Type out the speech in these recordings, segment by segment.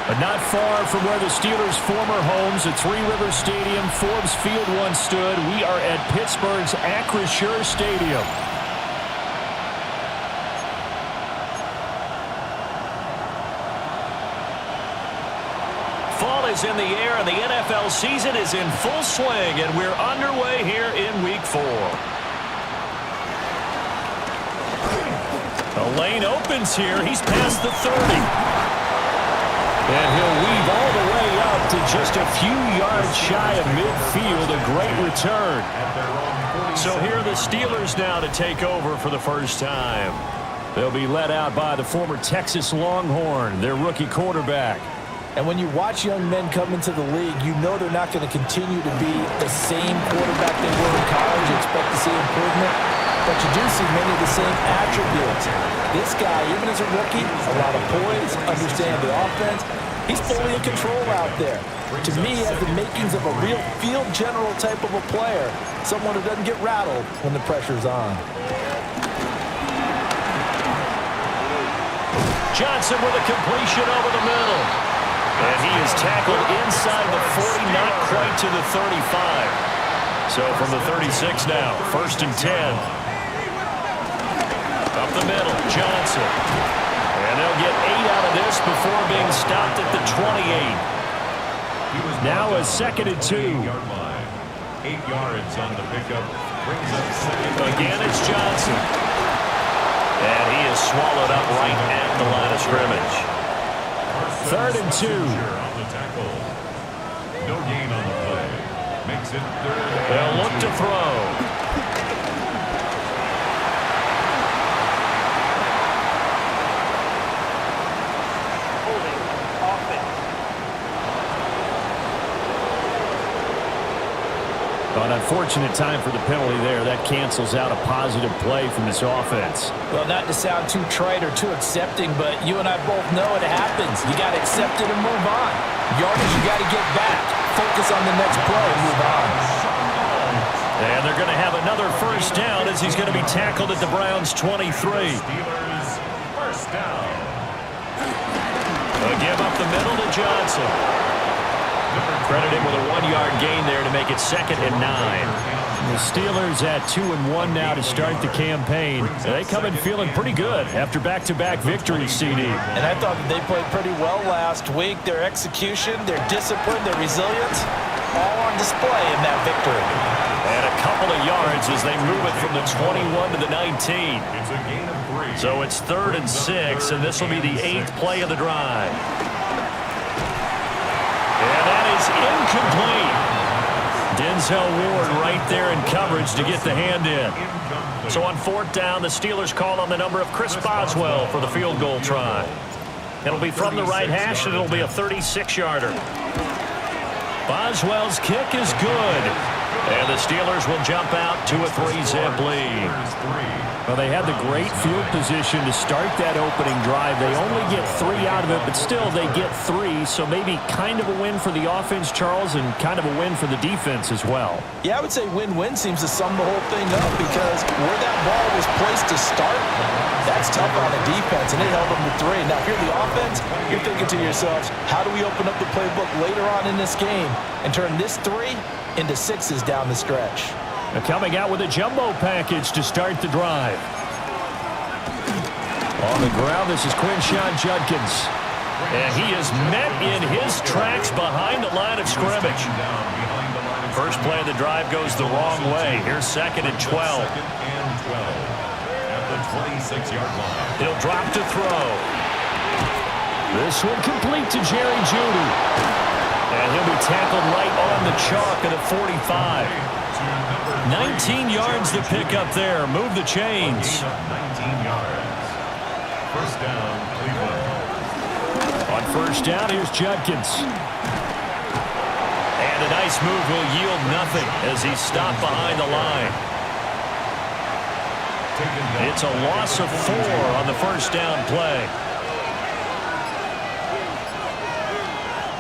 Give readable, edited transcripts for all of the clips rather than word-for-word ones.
But not far from where the Steelers' former homes at Three Rivers Stadium, Forbes Field once stood. We are at Pittsburgh's Acrisure Stadium. Fall is in the air, and the NFL season is in full swing, and we're underway here in Week 4. The lane opens here. He's past the 30. And he'll weave all the way up to just a few yards shy of midfield. A great return. So here are the Steelers now to take over for the first time. They'll be led out by the former Texas Longhorn, their rookie quarterback. And when you watch young men come into the league, you know they're not going to continue to be the same quarterback they were in college. You expect to see improvement, but you do see many of the same attributes. This guy, even as a rookie, a lot of poise, understand the offense. He's fully in control out there. To me, he has the makings of a real field general type of a player, someone who doesn't get rattled when the pressure's on. Johnson with a completion over the middle. And he is tackled inside the 40, not quite to the 35. So from the 36 now, 1st and 10. Up the middle, Johnson. And they'll get 8 out of this before being stopped at the 28. Now a 2nd and 2. 8 yards on the pickup. Brings up second. Again, it's Johnson. And he is swallowed up right at the line of scrimmage. 3rd and 2. On the tackle. No gain on the play. Makes it 3rd. They'll look to throw. An unfortunate time for the penalty there. That cancels out a positive play from this offense. Well, not to sound too trite or too accepting, but you and I both know it happens. You got to accept it and move on. Yardage, you got to get back. Focus on the next play and move on. And they're going to have another first down as he's going to be tackled at the Browns' 23. Steelers first down. A give up the middle to Johnson. Credit him with a 1-yard gain there to make it 2nd and 9. The Steelers at 2-1 now to start the campaign. They come in feeling pretty good after back-to-back victories, CD. And I thought that they played pretty well last week. Their execution, their discipline, their resilience, all on display in that victory. And a couple of yards as they move it from the 21 to the 19. It's a gain of 3. So it's 3rd and 6, and this will be the 8th play of the drive. And that is incomplete. Denzel Ward right there in coverage to get the hand in. So on 4th down, the Steelers call on the number of Chris Boswell for the field goal try. It'll be from the right hash, and it'll be a 36-yarder. Boswell's kick is good. And the Steelers will jump out to a 3-zip lead. Well, they had the great field position to start that opening drive. They only get 3 out of it, but still they get 3. So maybe kind of a win for the offense, Charles, and kind of a win for the defense as well. Yeah, I would say win-win seems to sum the whole thing up because where that ball was placed to start, that's tough on the defense, and it held them to 3. Now, if you're the offense, you're thinking to yourselves, how do we open up the playbook later on in this game and turn this 3 into 6s down the stretch? They're coming out with a jumbo package to start the drive. On the ground, this is Quinshon Judkins. And he is met in his tracks behind the line of scrimmage. First play of the drive goes the wrong way. Here's 2nd and 12. At the 26-yard line. He'll drop to throw. This one complete to Jerry Jeudy. And he'll be tackled right on the chalk at a 45. 19 yards to pick up there. Move the chains. 19 yards. First down, Cleveland. On 1st down, here's Judkins. And a nice move will yield nothing as he's stopped behind the line. It's a loss of 4 on the first down play.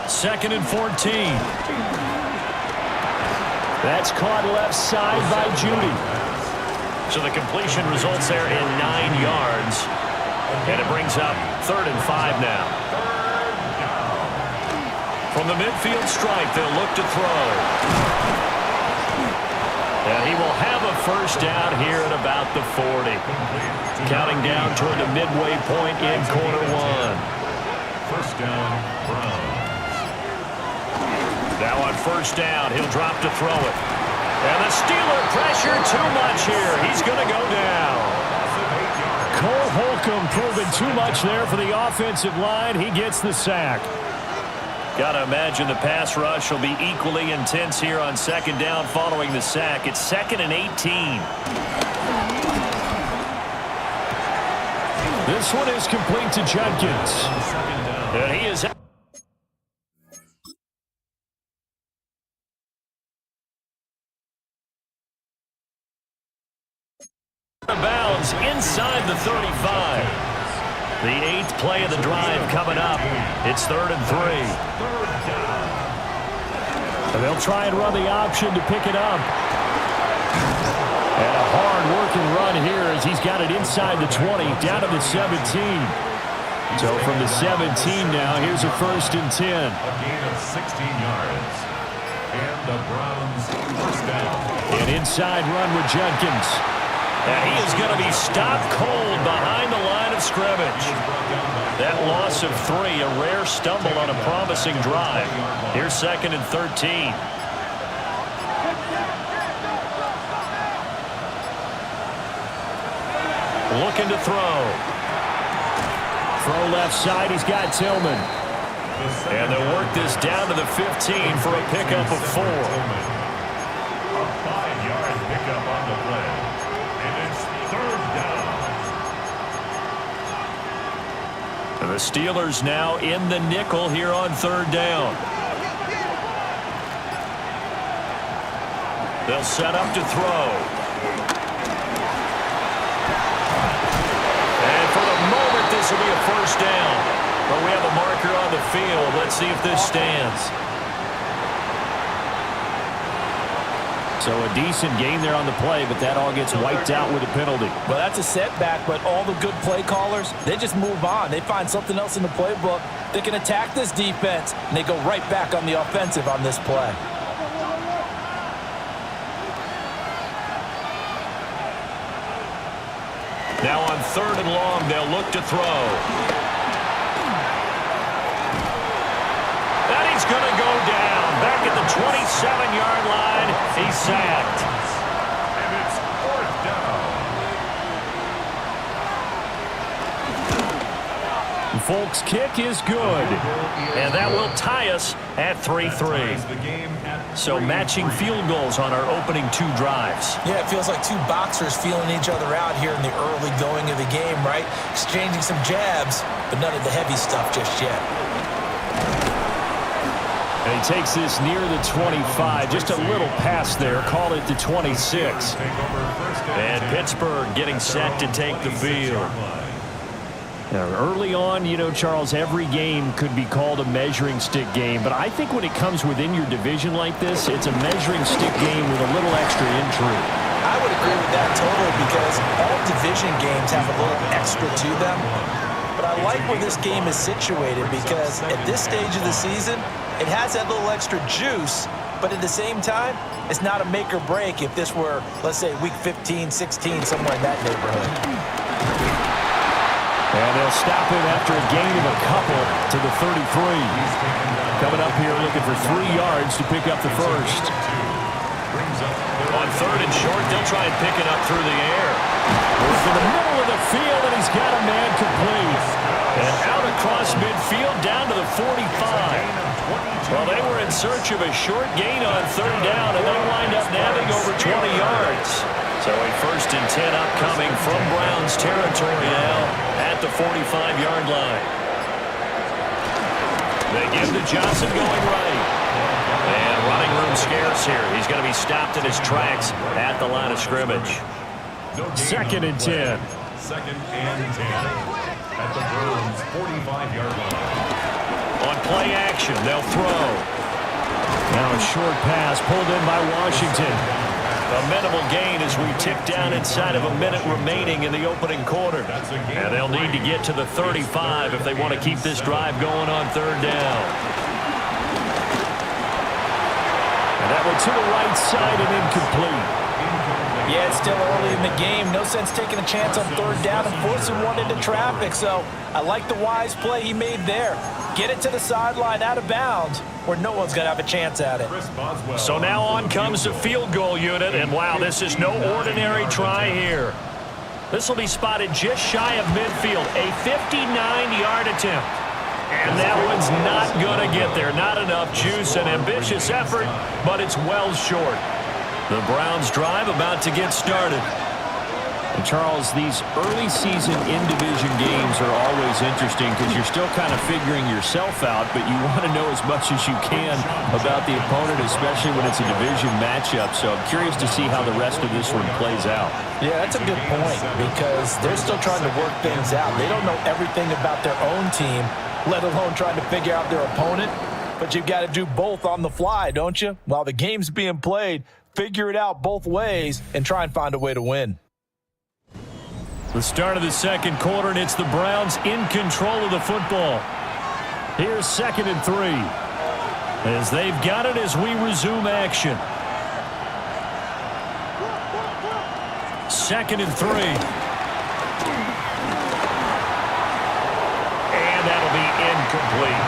2nd and 14. That's caught left side by Jeudy. So the completion results there in 9 yards. And it brings up 3rd and 5 now. From the midfield stripe, they'll look to throw. And he will have a first down here at about the 40. Counting down toward the midway point in quarter one. First down, Browns. Now on first down, he'll drop to throw it. And the Steeler pressure too much here. He's going to go down. Cole Holcomb proving too much there for the offensive line. He gets the sack. Got to imagine the pass rush will be equally intense here on second down following the sack. It's 2nd and 18. This one is complete to Judkins. And he is out. Bounds inside the 35. The 8th play of the drive coming up. It's 3rd and 3. And they'll try and run the option to pick it up. And a hard-working run here as he's got it inside the 20, down to the 17. So from the 17 now, here's a 1st and 10. A gain of 16 yards. And the Browns first down. An inside run with Judkins. And he is going to be stopped cold behind the line of scrimmage. That loss of 3, a rare stumble on a promising drive. Here's 2nd and 13. Looking to throw. Throw left side, he's got Tillman. And they'll work this down to the 15 for a pickup of 4. A 5-yard pickup on the play. And it's 3rd down. And the Steelers now in the nickel here on 3rd down. They'll set up to throw. And for the moment, this will be a first down. But we have a marker on the field. Let's see if this stands. So a decent gain there on the play, but that all gets wiped out with a penalty. Well, that's a setback, but all the good play callers, they just move on. They find something else in the playbook. They can attack this defense, and they go right back on the offensive on this play. Now on 3rd and long, they'll look to throw. And he's going to go down. Back at the 27-yard line, he's sacked. And it's 4th down. Folks' kick is good. And that will tie us at 3-3. So matching field goals on our opening 2 drives. Yeah, it feels like 2 boxers feeling each other out here in the early going of the game, right? Exchanging some jabs, but none of the heavy stuff just yet. And he takes this near the 25, just a little pass there, call it the 26. And Pittsburgh getting set to take the field. Now, early on, you know, Charles, every game could be called a measuring stick game, but I think when it comes within your division like this, it's a measuring stick game with a little extra intrigue. I would agree with that totally because all division games have a little extra to them. But I like where this game is situated because at this stage of the season, it has that little extra juice, but at the same time, it's not a make or break if this were, let's say, week 15, 16, somewhere in that neighborhood. And they'll stop him after a gain of a couple to the 33. Coming up here looking for 3 yards to pick up the first. On 3rd and short, they'll try and pick it up through the air. To the middle of the field, and he's got a man complete. And out across midfield, down to the 45. Well, they were in search of a short gain on 3rd down, and they wind up nabbing over 20 yards. So a 1st and 10 upcoming from Browns territory now at the 45-yard line. They give to Johnson going right. And running room scarce here. He's going to be stopped in his tracks at the line of scrimmage. 2nd and 10. 2nd and 10 at the Browns' 45-yard line. On play action, they'll throw. Now a short pass pulled in by Washington. A minimal gain as we tick down inside of a minute remaining in the opening quarter. And they'll need to get to the 35 if they want to keep this drive going on 3rd down. And that went to the right side and incomplete. Yeah, it's still early in the game. No sense taking a chance on third down and forcing one into traffic. So I like the wise play he made there. Get it to the sideline out of bounds where no one's going to have a chance at it. So now on comes the field goal unit. And, wow, this is no ordinary try here. This will be spotted just shy of midfield. A 59-yard attempt. And that one's not going to get there. Not enough juice. An ambitious effort, but it's well short. The Browns drive about to get started. And Charles, these early season in-division games are always interesting because you're still kind of figuring yourself out, but you want to know as much as you can about the opponent, especially when it's a division matchup. So I'm curious to see how the rest of this one plays out. Yeah, that's a good point because they're still trying to work things out. They don't know everything about their own team, let alone trying to figure out their opponent. But you've got to do both on the fly, don't you? While the game's being played, figure it out both ways and try and find a way to win. The start of the second quarter, and it's the Browns in control of the football. Here's 2nd and 3. As they've got it as we resume action. 2nd and 3. And that'll be incomplete.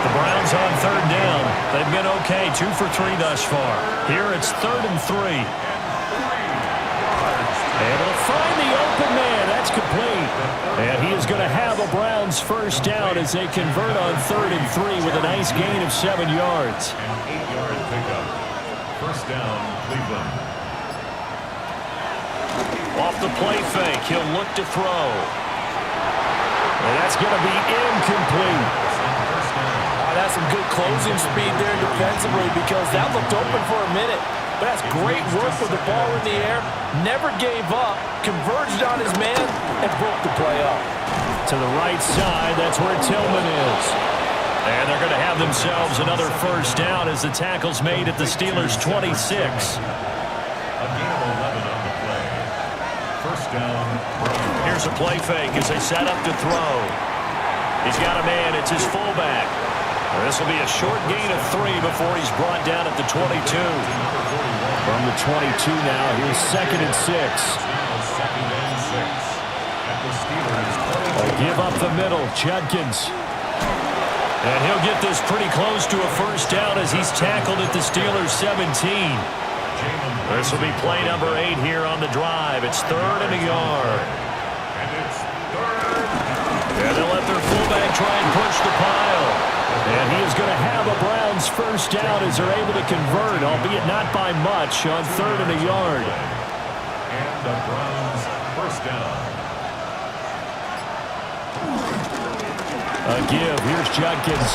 The Browns on third down. They've been okay, 2 for 3 thus far. Here it's 3rd and 3. Able to find the open man. That's complete. And he is going to have a Browns first down as they convert on 3rd and 3 with a nice gain of 7 yards. An 8-yard pickup. First down, Cleveland. Off the play fake, he'll look to throw. And that's going to be incomplete. That's some good closing speed there defensively because that looked open for a minute. But that's great work with the ball in the air. Never gave up, converged on his man, and broke the play up. To the right side, that's where Tillman is. And they're going to have themselves another first down as the tackle's made at the Steelers' 26. A gain of 11 on the play. First down. Here's a play fake as they set up to throw. He's got a man. It's his fullback. This will be a short gain of 3 before he's brought down at the 22. From the 22 now, here's 2nd and 6. A give up the middle, Judkins. And he'll get this pretty close to a first down as he's tackled at the Steelers' 17. This will be play number 8 here on the drive. It's 3rd and a yard. And they'll let their fullback try and push the pile. And he is going to have a Browns first down as they're able to convert, albeit not by much, on 3rd and a yard. And the Browns first down. A give. Here's Judkins.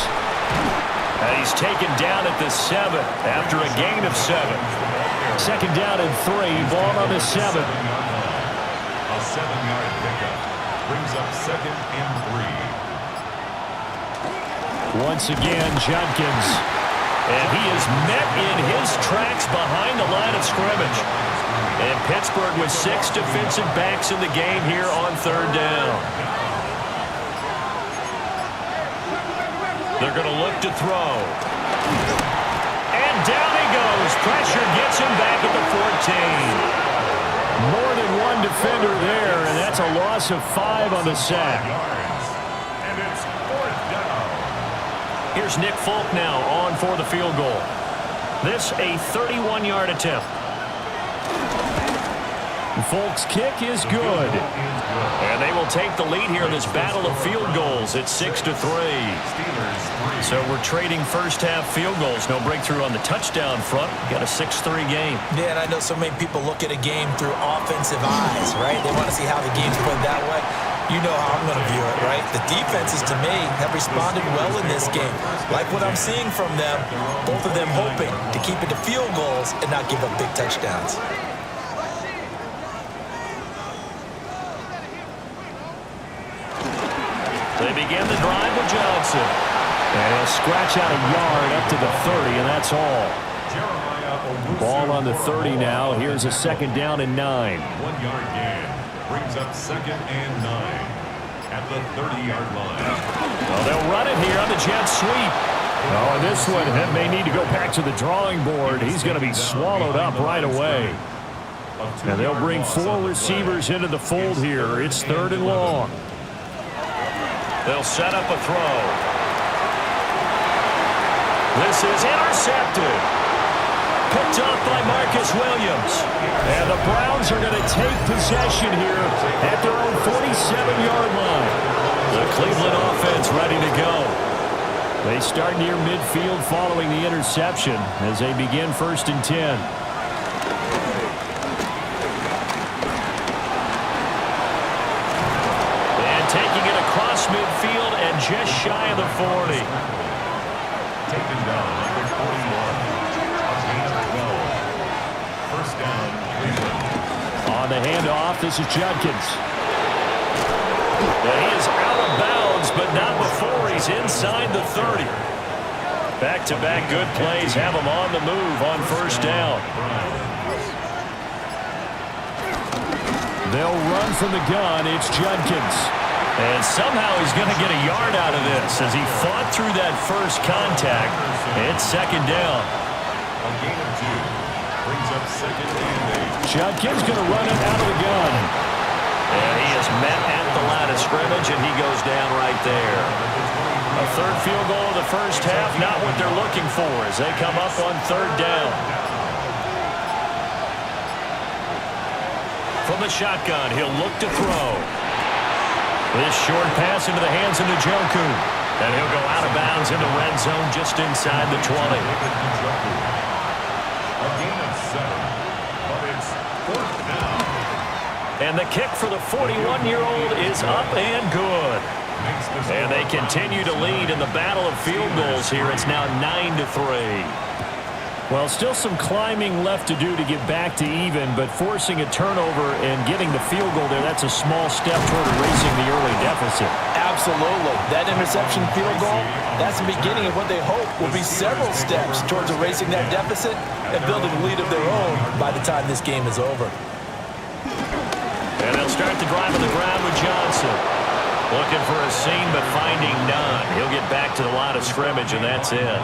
And he's taken down at the 7 after a gain of 7. 2nd down and 3. Ball on the 7. A 7-yard pickup brings up 2nd and 3. Once again, Judkins. And he is met in his tracks behind the line of scrimmage. And Pittsburgh with 6 defensive backs in the game here on 3rd down. They're going to look to throw. And down he goes. Pressure gets him back at the 14. More than one defender there, and that's a loss of 5 on the sack. And it's 4th down. Here's Nick Folk now on for the field goal. This a 31-yard attempt. Folk's kick is good. And they will take the lead here in this battle of field goals. It's 6-3. So we're trading first-half field goals. No breakthrough on the touchdown front. Got a 6-3 game. Yeah, and I know so many people look at a game through offensive eyes, right? They want to see how the game's played that way. You know how I'm going to view it, right? The defenses, to me, have responded well in this game. Like what I'm seeing from them, both of them hoping to keep it to field goals and not give up big touchdowns. They begin the drive with Johnson. And he'll scratch out a yard up to the 30, and that's all. Ball on the 30 now. Here's a 2nd down and 9. 1-yard gain brings up 2nd and 9 at the 30-yard line. Well, they'll run it here on the jet sweep. Oh, and this one may need to go back to the drawing board. He's going to be swallowed up right away. And they'll bring 4 receivers into the fold here. It's 3rd and long. They'll set up a throw. This is intercepted. Picked off by Marcus Williams. And the Browns are going to take possession here at their own 47-yard line. The Cleveland offense ready to go. They start near midfield following the interception as they begin 1st and 10. And taking it across midfield and just shy of the 40. Taken down number 41. First down, Cleveland. On the handoff, this is Judkins. And he is out of bounds, but not before he's inside the 30. Back-to-back good plays have him on the move on 1st down. They'll run from the gun. It's Judkins. And somehow he's going to get a yard out of this as he fought through that first contact. It's 2nd down. A gain of 2. Brings up 2nd and 8. Judkins going to run it out of the gun. And he is met at the line of scrimmage, and he goes down right there. A 3rd field goal of the first half, not what they're looking for as they come up on 3rd down. From the shotgun, he'll look to throw. This short pass into the hands of Njoku. And he'll go out of bounds in the red zone just inside the 20. A gain of 7, but it's 4th down. And the kick for the 41-year-old is up and good. And they continue to lead in the battle of field goals here. It's now 9-3. Well, still some climbing left to do to get back to even, but forcing a turnover and getting the field goal there, that's a small step toward erasing the early deficit. Absolutely. That interception field goal, that's the beginning of what they hope will be several steps towards erasing that deficit and building a lead of their own by the time this game is over. And they'll start the drive on the ground with Johnson. Looking for a seam, but finding none. He'll get back to the line of scrimmage, and that's it.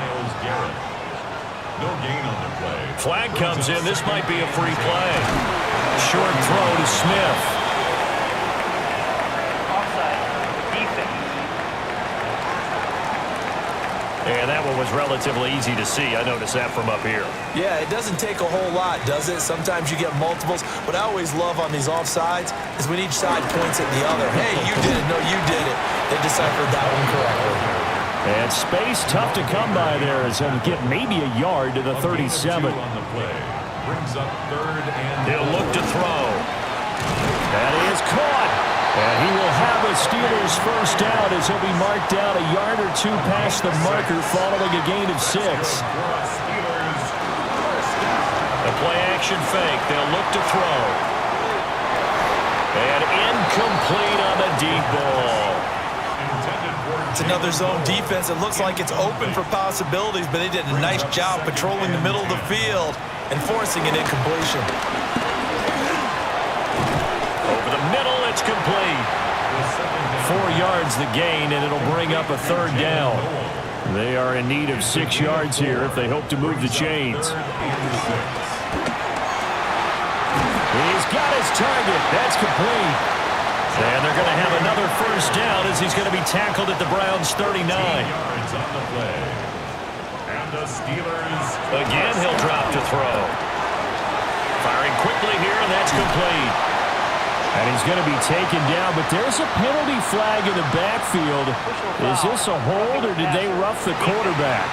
No gain on the play. Flag comes in. This might be a free play. Short throw to Smith. Offside. Defense. And that one was relatively easy to see. I noticed that from up here. Yeah, it doesn't take a whole lot, does it? Sometimes you get multiples. What I always love on these offsides is when each side points at the other. Hey, you did it. No, you did it. They deciphered that one correctly. And space tough to come by there as he'll get maybe a yard to the 37. On the play. Brings up 3rd and He'll look to throw. That is caught. And he will have a Steelers first down as he'll be marked down a yard or 2 past the marker following a gain of 6. The play action fake. They'll look to throw. And incomplete on the deep ball. It's another zone defense. It looks like it's open for possibilities, but they did a nice job patrolling the middle of the field and forcing an incompletion. Over the middle, it's complete. 4 yards the gain, and it'll bring up a 3rd down. They are in need of 6 yards here if they hope to move the chains. He's got his target. That's complete. And they're going to have another first down as he's going to be tackled at the Browns' 39. yards on the play. And the Steelers Again, he'll drop to throw. Firing quickly here, and that's complete. And he's going to be taken down, but there's a penalty flag in the backfield. Is this a hold, or did they rough the quarterback?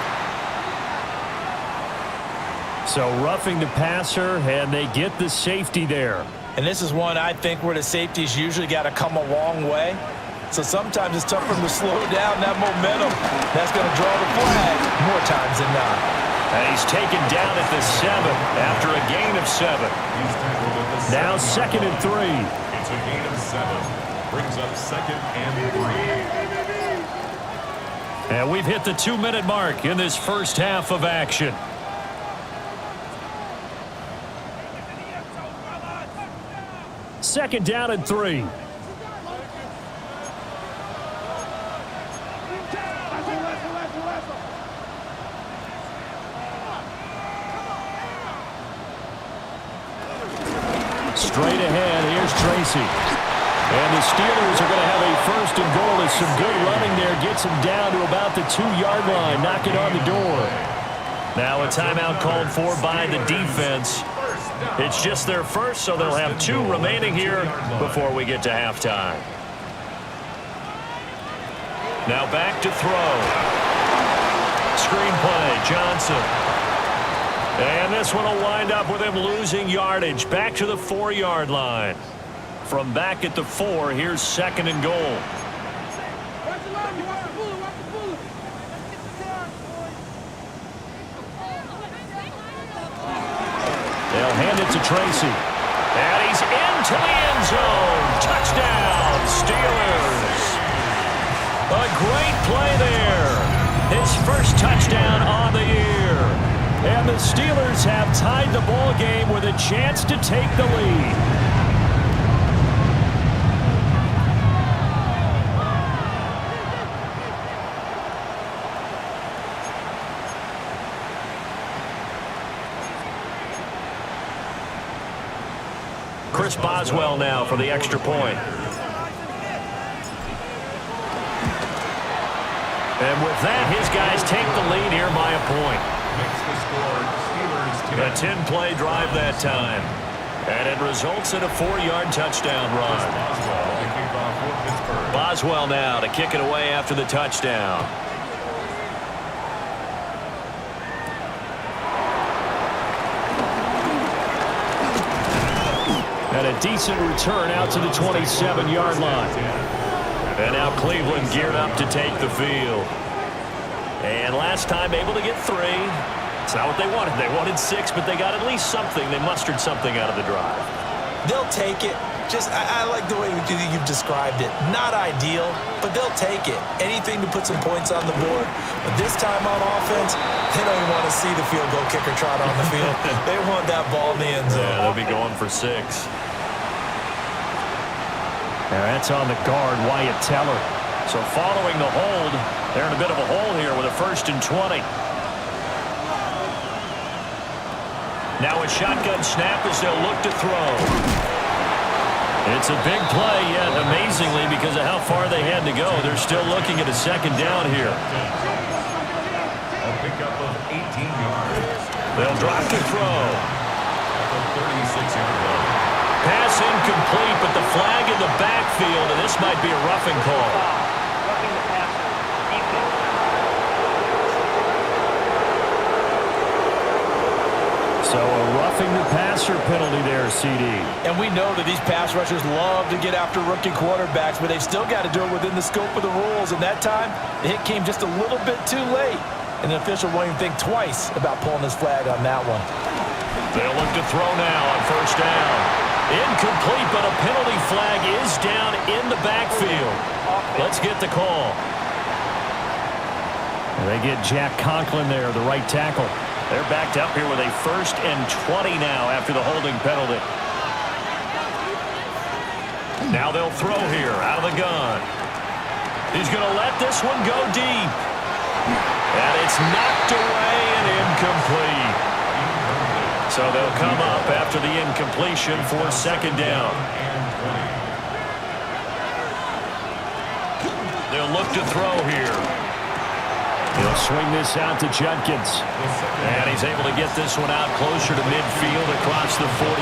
So roughing the passer, and they get the safety there. And this is one I think where the safety's usually got to come a long way. So sometimes it's tough for them to slow down that momentum. That's going to draw the flag more times than not. And he's taken down at the 7 after a gain of 7. Now 2nd and 3. It's a gain of 7. Brings up 2nd and 3. And we've hit the 2-minute mark in this first half of action. Second down and 3. straight ahead. Here's Tracy. And the Steelers are going to have a first and goal as some good running there gets them down to about the 2-yard line, knocking on the door. Now a timeout called for by the defense. It's just their first, so they'll have 2 remaining here before we get to halftime. Now back to throw. Screen play, Johnson. And this one will wind up with him losing yardage. Back to the 4-yard line. From back at the 4, here's second and goal. They'll hand it to Tracy. And he's into the end zone. Touchdown, Steelers. A great play there. His first touchdown on the year. And the Steelers have tied the ball game with a chance to take the lead. Chris Boswell now for the extra point. And with that, his guys take the lead here by a point. A 10-play drive that time. And it results in a 4-yard touchdown run. Boswell now to kick it away after the touchdown. And a decent return out to the 27-yard line. And now Cleveland geared up to take the field. And last time able to get 3. It's not what they wanted. They wanted 6, but they got at least something. They mustered something out of the drive. They'll take it. I like the way you've described it. Not ideal, but they'll take it. Anything to put some points on the board. But this time on offense, they don't even want to see the field goal kicker trot on the field. They want that ball in the end zone. Yeah, they'll be going for 6. Now that's on the guard, Wyatt Teller. So following the hold, they're in a bit of a hole here with a 1st and 20. Now a shotgun snap as they'll look to throw. It's a big play, yet amazingly, because of how far they had to go, they're still looking at a 2nd down here. A pickup of 18 yards. They'll drop to throw. At the 36-yard line. Pass incomplete, but the flag in the backfield, and this might be a roughing call. Roughing the passer. Defense. So a roughing the passer penalty there, CD. And we know that these pass rushers love to get after rookie quarterbacks, but they've still got to do it within the scope of the rules. And that time, the hit came just a little bit too late. And the official won't even think twice about pulling his flag on that one. They'll look to throw now on 1st down. Incomplete, but a penalty flag is down in the backfield. Let's get the call. And they get Jack Conklin there, the right tackle. They're backed up here with a 1st and 20 now after the holding penalty. Now they'll throw here out of the gun. He's going to let this one go deep. And it's knocked away and incomplete. So they'll come up after the incompletion for 2nd down. They'll look to throw here. He'll swing this out to Judkins. And he's able to get this one out closer to midfield across the 45.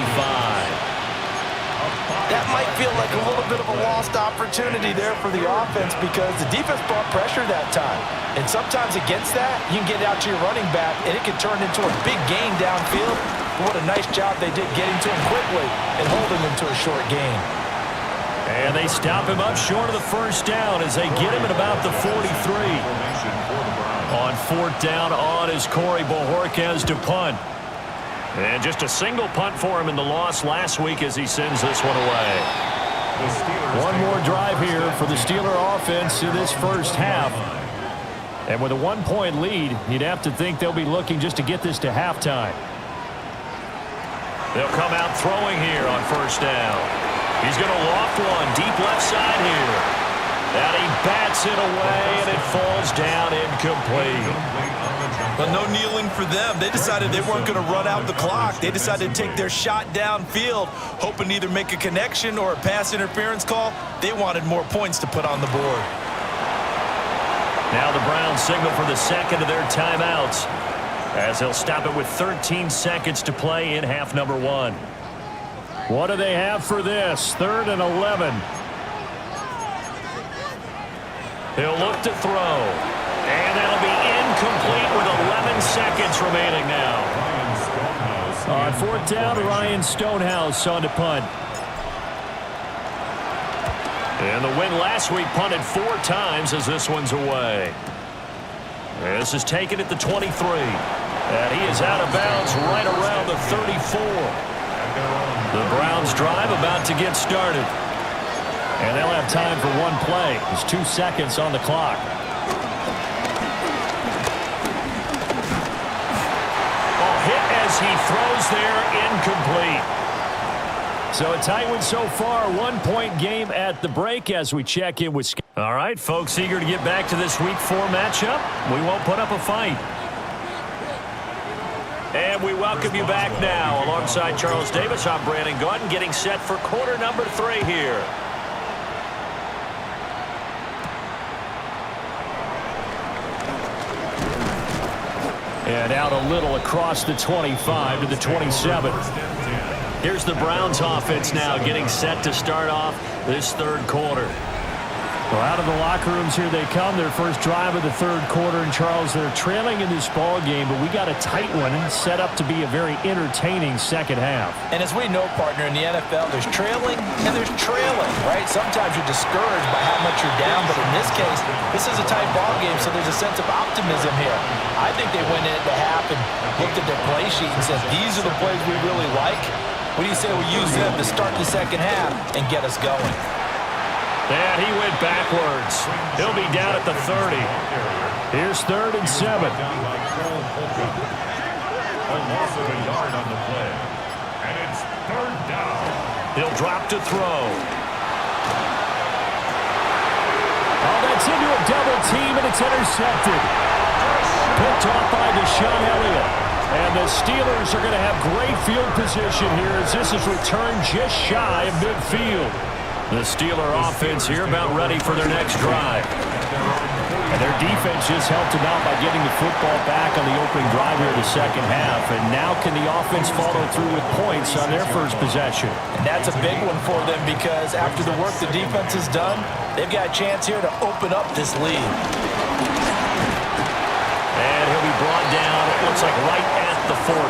That might feel like a little bit of a lost opportunity there for the offense because the defense brought pressure that time. And sometimes against that, you can get out to your running back, and it can turn into a big gain downfield. What a nice job they did getting to him quickly and holding him to a short gain. And they stop him up short of the 1st down as they get him at about the 43. On 4th down on is Corey Bojorquez to punt. And just a single punt for him in the loss last week as he sends this one away. One more drive here for the Steeler offense in this first half. And with a 1-point lead, you'd have to think they'll be looking just to get this to halftime. They'll come out throwing here on 1st down. He's going to loft one deep left side here. And he bats it away, and it falls down incomplete. But no kneeling for them. They decided they weren't going to run out the clock. They decided to take their shot downfield, hoping to either make a connection or a pass interference call. They wanted more points to put on the board. Now the Browns signal for the second of their timeouts, as they'll stop it with 13 seconds to play in half number one. What do they have for this? 3rd and 11. He'll look to throw. And that'll be incomplete with 11 seconds remaining now. On 4th down, Ryan Stonehouse on to punt. And the win last week punted 4 times as this one's away. This is taken at the 23. And he is out of bounds right around the 34. The Browns drive about to get started. And they'll have time for one play. There's 2 seconds on the clock. Hit as he throws there, incomplete. So a tight one so far, 1-point game at the break as we check in with Scott. All right, folks, eager to get back to this Week 4 matchup. We won't put up a fight. And we welcome you back now. Alongside Charles Davis, I'm Brandon Gaudin, getting set for quarter number 3 here. And out a little across the 25 to the 27. Here's the Browns offense now getting set to start off this 3rd quarter. Well, out of the locker rooms here they come. Their first drive of the 3rd quarter. And, Charles, they're trailing in this ball game, but we got a tight one set up to be a very entertaining second half. And as we know, partner, in the NFL, there's trailing and there's trailing, right? Sometimes you're discouraged by how much you're down, but in this case, this is a tight ball game, so there's a sense of optimism here. I think they went into half and looked at their play sheet and said, these are the plays we really like. What do you say we use them to start the second half and get us going? And he went backwards. He'll be down at the 30. Here's 3rd and 7. A loss of a yard on the play. And it's 3rd down. He'll drop to throw. Oh, that's into a double team, and it's intercepted. Picked off by Deshaun Elliott. And the Steelers are going to have great field position here as this is returned just shy of midfield. The Steeler offense here about ready for their next drive. And their defense just helped them out by getting the football back on the opening drive here in the second half. And now can the offense follow through with points on their first possession? And that's a big one for them because after the work the defense has done, they've got a chance here to open up this lead. And he'll be brought down, it looks like right at the 40.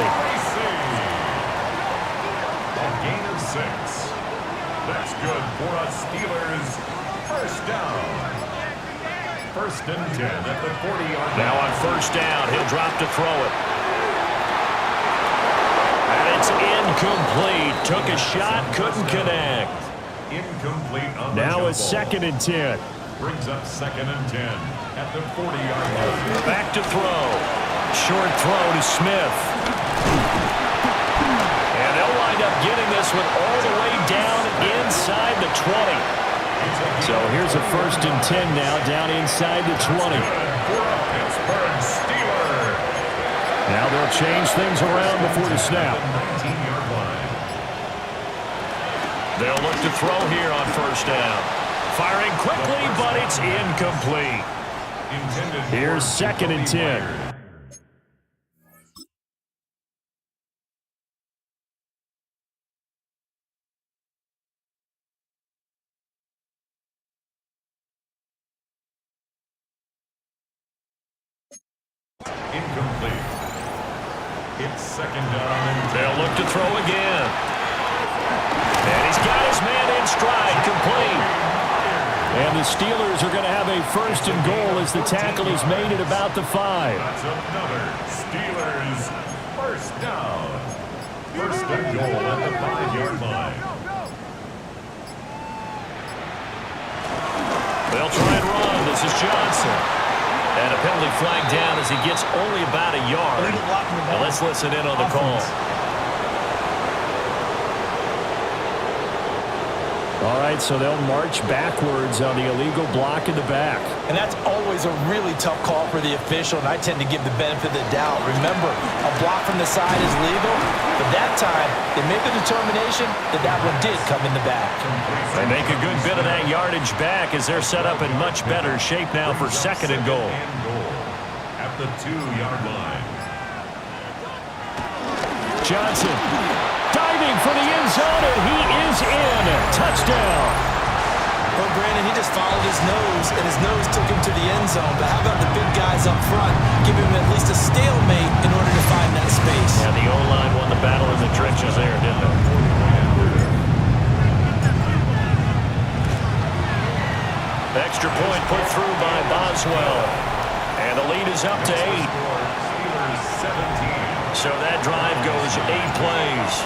A gain of 6. That's good for a Steelers first down. 1st and 10 at the 40-yard line. Now on 1st down, he'll drop to throw it. And it's incomplete. Took a shot, couldn't connect. Incomplete on the Now jump it's ball. 2nd and 10. Brings up 2nd and 10 at the 40-yard line. Back to throw. Short throw to Smith. And they'll wind up getting this one all the way down inside the 20. So here's a 1st and 10 now, down inside the 20. For a Pittsburgh Steeler. Now they'll change things around before the snap. 19-yard line. They'll look to throw here on 1st down. Firing quickly, but it's incomplete. Here's 2nd and 10. Incomplete. It's 2nd down. They'll look to throw again. And he's got his man in stride, complete. And the Steelers are going to have a 1st and goal as the tackle is made at about the 5. That's another Steelers first down. 1st and goal at the 5-yard line. They'll try and run. This is Johnson. And a penalty flag down as he gets only about a yard. Now let's listen in on the call. All right, so they'll march backwards on the illegal block in the back. And that's always a really tough call for the official, and I tend to give the benefit of the doubt. Remember, a block from the side is legal, but that time they made the determination that that one did come in the back. They make a good bit of that yardage back as they're set up in much better shape now for second and goal. At the 2-yard line. Johnson diving for the end zone, and he is in. Touchdown. Well, Brandon, he just followed his nose, and his nose took him to the end zone. But how about the big guys up front, giving him at least a stalemate in order to find that space? Yeah, the O-line won the battle in the trenches there, didn't it? Extra point put through by Boswell. And the lead is up to 8. So that drive goes 8 plays.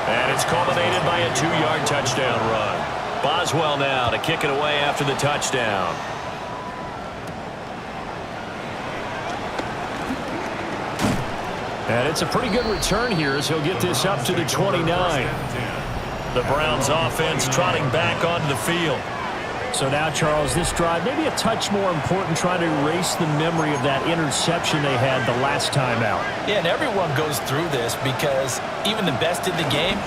And it's culminated by a 2-yard touchdown run. Boswell now to kick it away after the touchdown. And it's a pretty good return here as he'll get this up to the 29. The Browns offense trotting back onto the field. So now, Charles, this drive maybe a touch more important, trying to erase the memory of that interception they had the last time out. Yeah, and everyone goes through this because even the best in the game,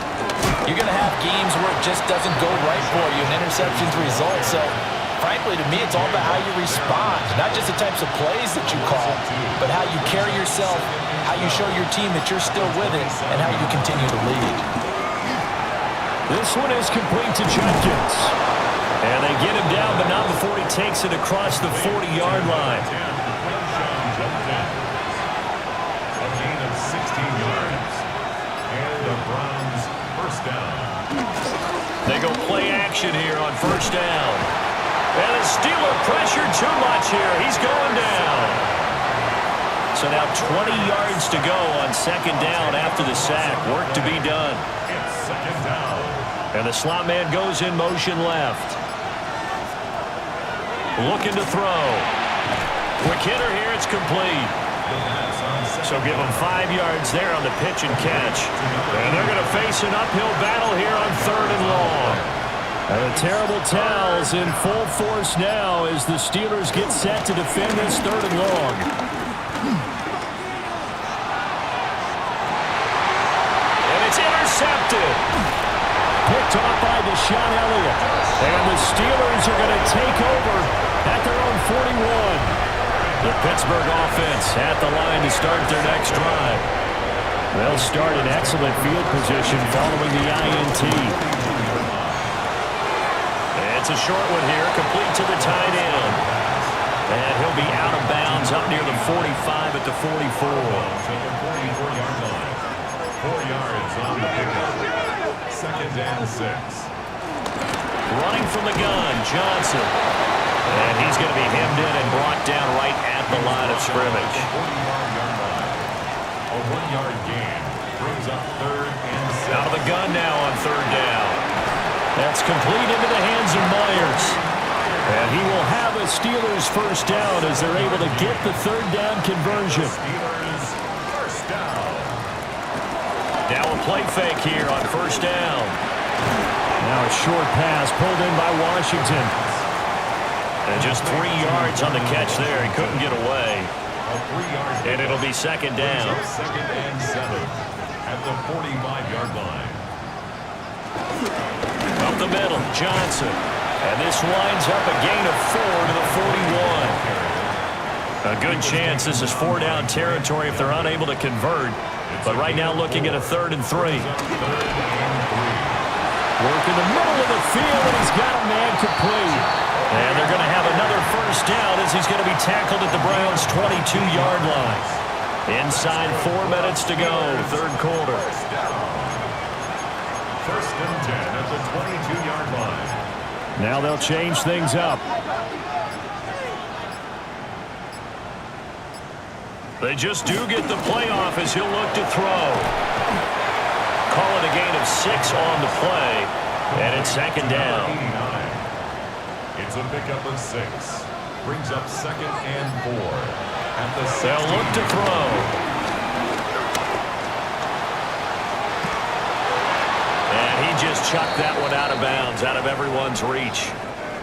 you're going to have games where it just doesn't go right for you and interceptions result. So, frankly, to me, it's all about how you respond, not just the types of plays that you call, but how you carry yourself, how you show your team that you're still with it, and how you continue to lead. This one is complete to Jenkins. And they get him down, but not before he takes it across the 40-yard line. A gain of 16 yards. And the Browns first down. They go play action here on first down. And the Steeler pressured too much here. He's going down. So now 20 yards to go on second down after the sack. Work to be done. It's second down. And the slot man goes in motion left. Looking to throw. Quick hitter here, it's complete. So give them 5 yards there on the pitch and catch. And they're going to face an uphill battle here on third and long. And the terrible towels in full force now as the Steelers get set to defend this third and long. And it's intercepted. Picked off by Deshaun Elliott. And the Steelers are going to take over at their own 41. The Pittsburgh offense at the line to start their next drive. They'll start in excellent field position following the INT. It's a short one here, complete to the tight end. And he'll be out of bounds up near the 45 at the 44. 44-yard line. 4 yards on the pickup. Second and 6. Running from the gun, Johnson. And he's going to be hemmed in and brought down right at the line of scrimmage. 45-yard line. A 1-yard gain brings up third and 7. Out of the gun now on third down. That's complete into the hands of Myers. And he will have a Steelers first down as they're able to get the third down conversion. Steelers first down. Now a play fake here on first down. Now a short pass pulled in by Washington. And just 3 yards on the catch there. He couldn't get away. A 3-yard And it'll be second down. Second and 7 at the 45-yard line. Up the middle, Johnson. And this winds up a gain of 4 to the 41. A good chance this is 4-down territory if they're unable to convert. But right now looking at a 3rd and 3. Work in the middle of the field, and he's got a man complete. And they're going to have another first down as he's going to be tackled at the Browns' 22-yard line. Inside 4 minutes to go, third quarter. First and 10 at the 22-yard line. Now they'll change things up. They just do get the playoff as he'll look to throw. Call it a gain of 6 on the play, and it's second down. It's a pickup of 6. Brings up second and 4. At the They'll look to throw. And he just chucked that one out of bounds, out of everyone's reach.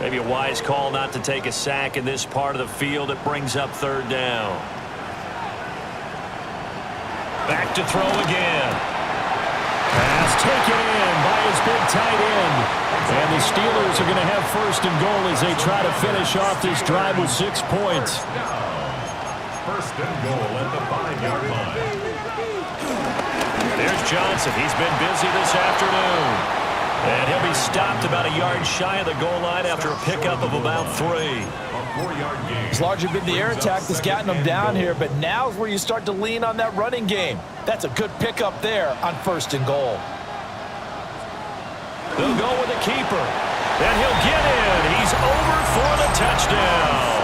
Maybe a wise call not to take a sack in this part of the field. It brings up third down. Back to throw again. Pass taken in by his big tight end. And the Steelers are going to have first and goal as they try to finish off this drive with 6 points. First and goal at the 5-yard line. There's Johnson. He's been busy this afternoon. And he'll be stopped about a yard shy of the goal line after a pickup of about 3. A 4-yard gain. It's largely been the air attack that's gotten them down here, but now's where you start to lean on that running game. That's a good pickup there on first and goal. They'll go with the keeper. And he'll get in. He's over for the touchdown.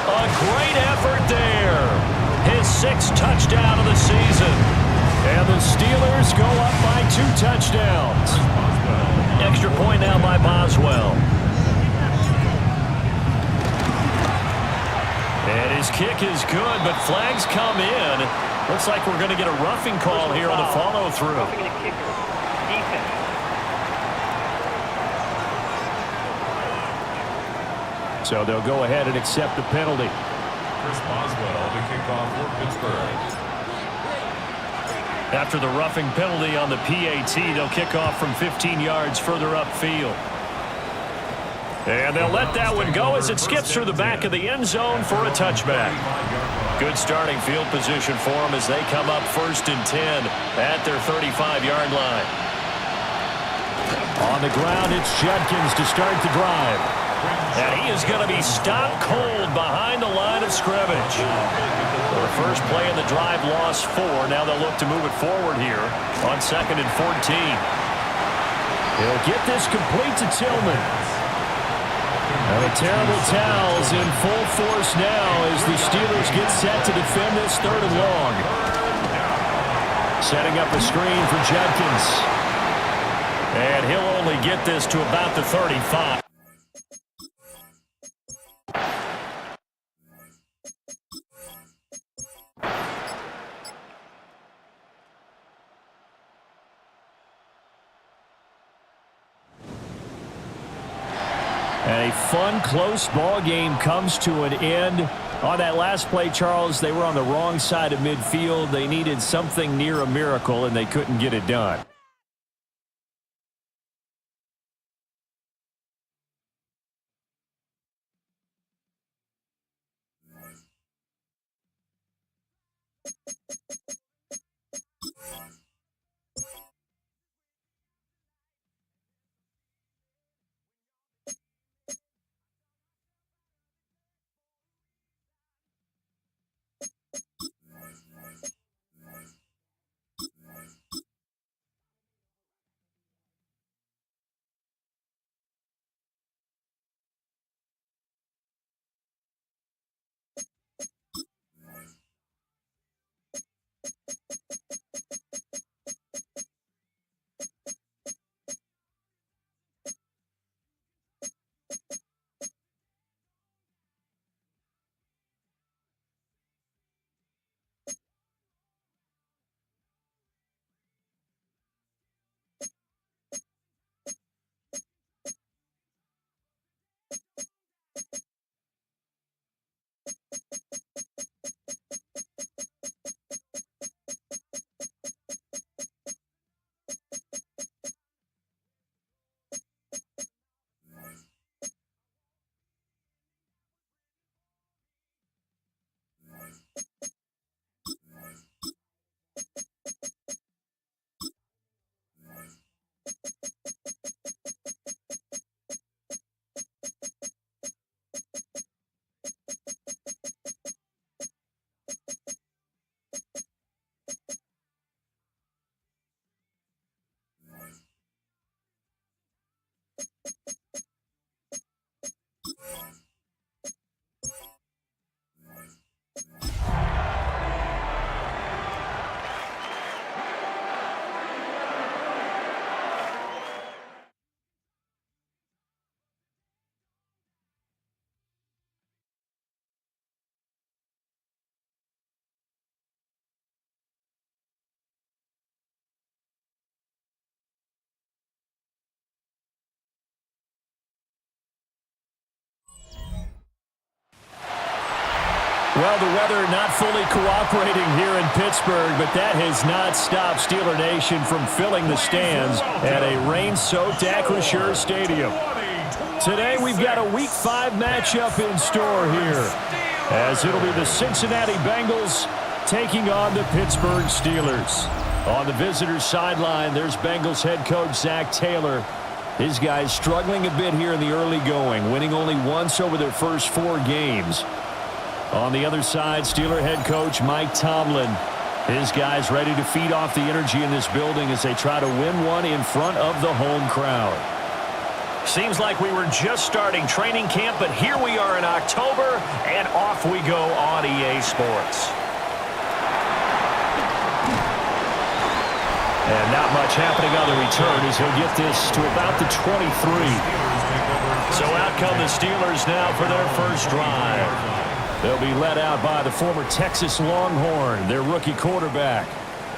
A great effort there. His 6th touchdown of the season. And the Steelers go up by 2 touchdowns. Extra point now by Boswell. And his kick is good, but flags come in. Looks like we're going to get a roughing call here on the follow-through. Roughing the kicker. Defense. So they'll go ahead and accept the penalty. Chris Boswell, the kickoff for Pittsburgh. After the roughing penalty on the PAT, they'll kick off from 15 yards further upfield. And they'll let that one go as it skips through the back of the end zone for a touchback. Good starting field position for them as they come up first and 10 at their 35-yard line. On the ground, it's Judkins to start the drive. And he is going to be stopped cold behind the line of scrimmage. The first play of the drive lost 4. Now they'll look to move it forward here on 2nd and 14. He'll get this complete to Tillman. And the terrible towels in full force now as the Steelers get set to defend this 3rd and long. Setting up a screen for Judkins. And he'll only get this to about the 35. And a fun, close ball game comes to an end. On that last play, Charles, they were on the wrong side of midfield. They needed something near a miracle, and they couldn't get it done. Well, the weather not fully cooperating here in Pittsburgh, but that has not stopped Steeler Nation from filling the stands at a rain-soaked Acrisure Stadium. Today, we've got a Week 5 matchup in store here, as it'll be the Cincinnati Bengals taking on the Pittsburgh Steelers. On the visitors' sideline, there's Bengals head coach Zach Taylor. His guys struggling a bit here in the early going, winning only once over their first 4 games. On the other side, Steeler head coach Mike Tomlin. His guys ready to feed off the energy in this building as they try to win one in front of the home crowd. Seems like we were just starting training camp, but here we are in October, and off we go on EA Sports. And not much happening on the return as he'll get this to about the 23. So out come the Steelers now for their first drive. They'll be led out by the former Texas Longhorn, their rookie quarterback.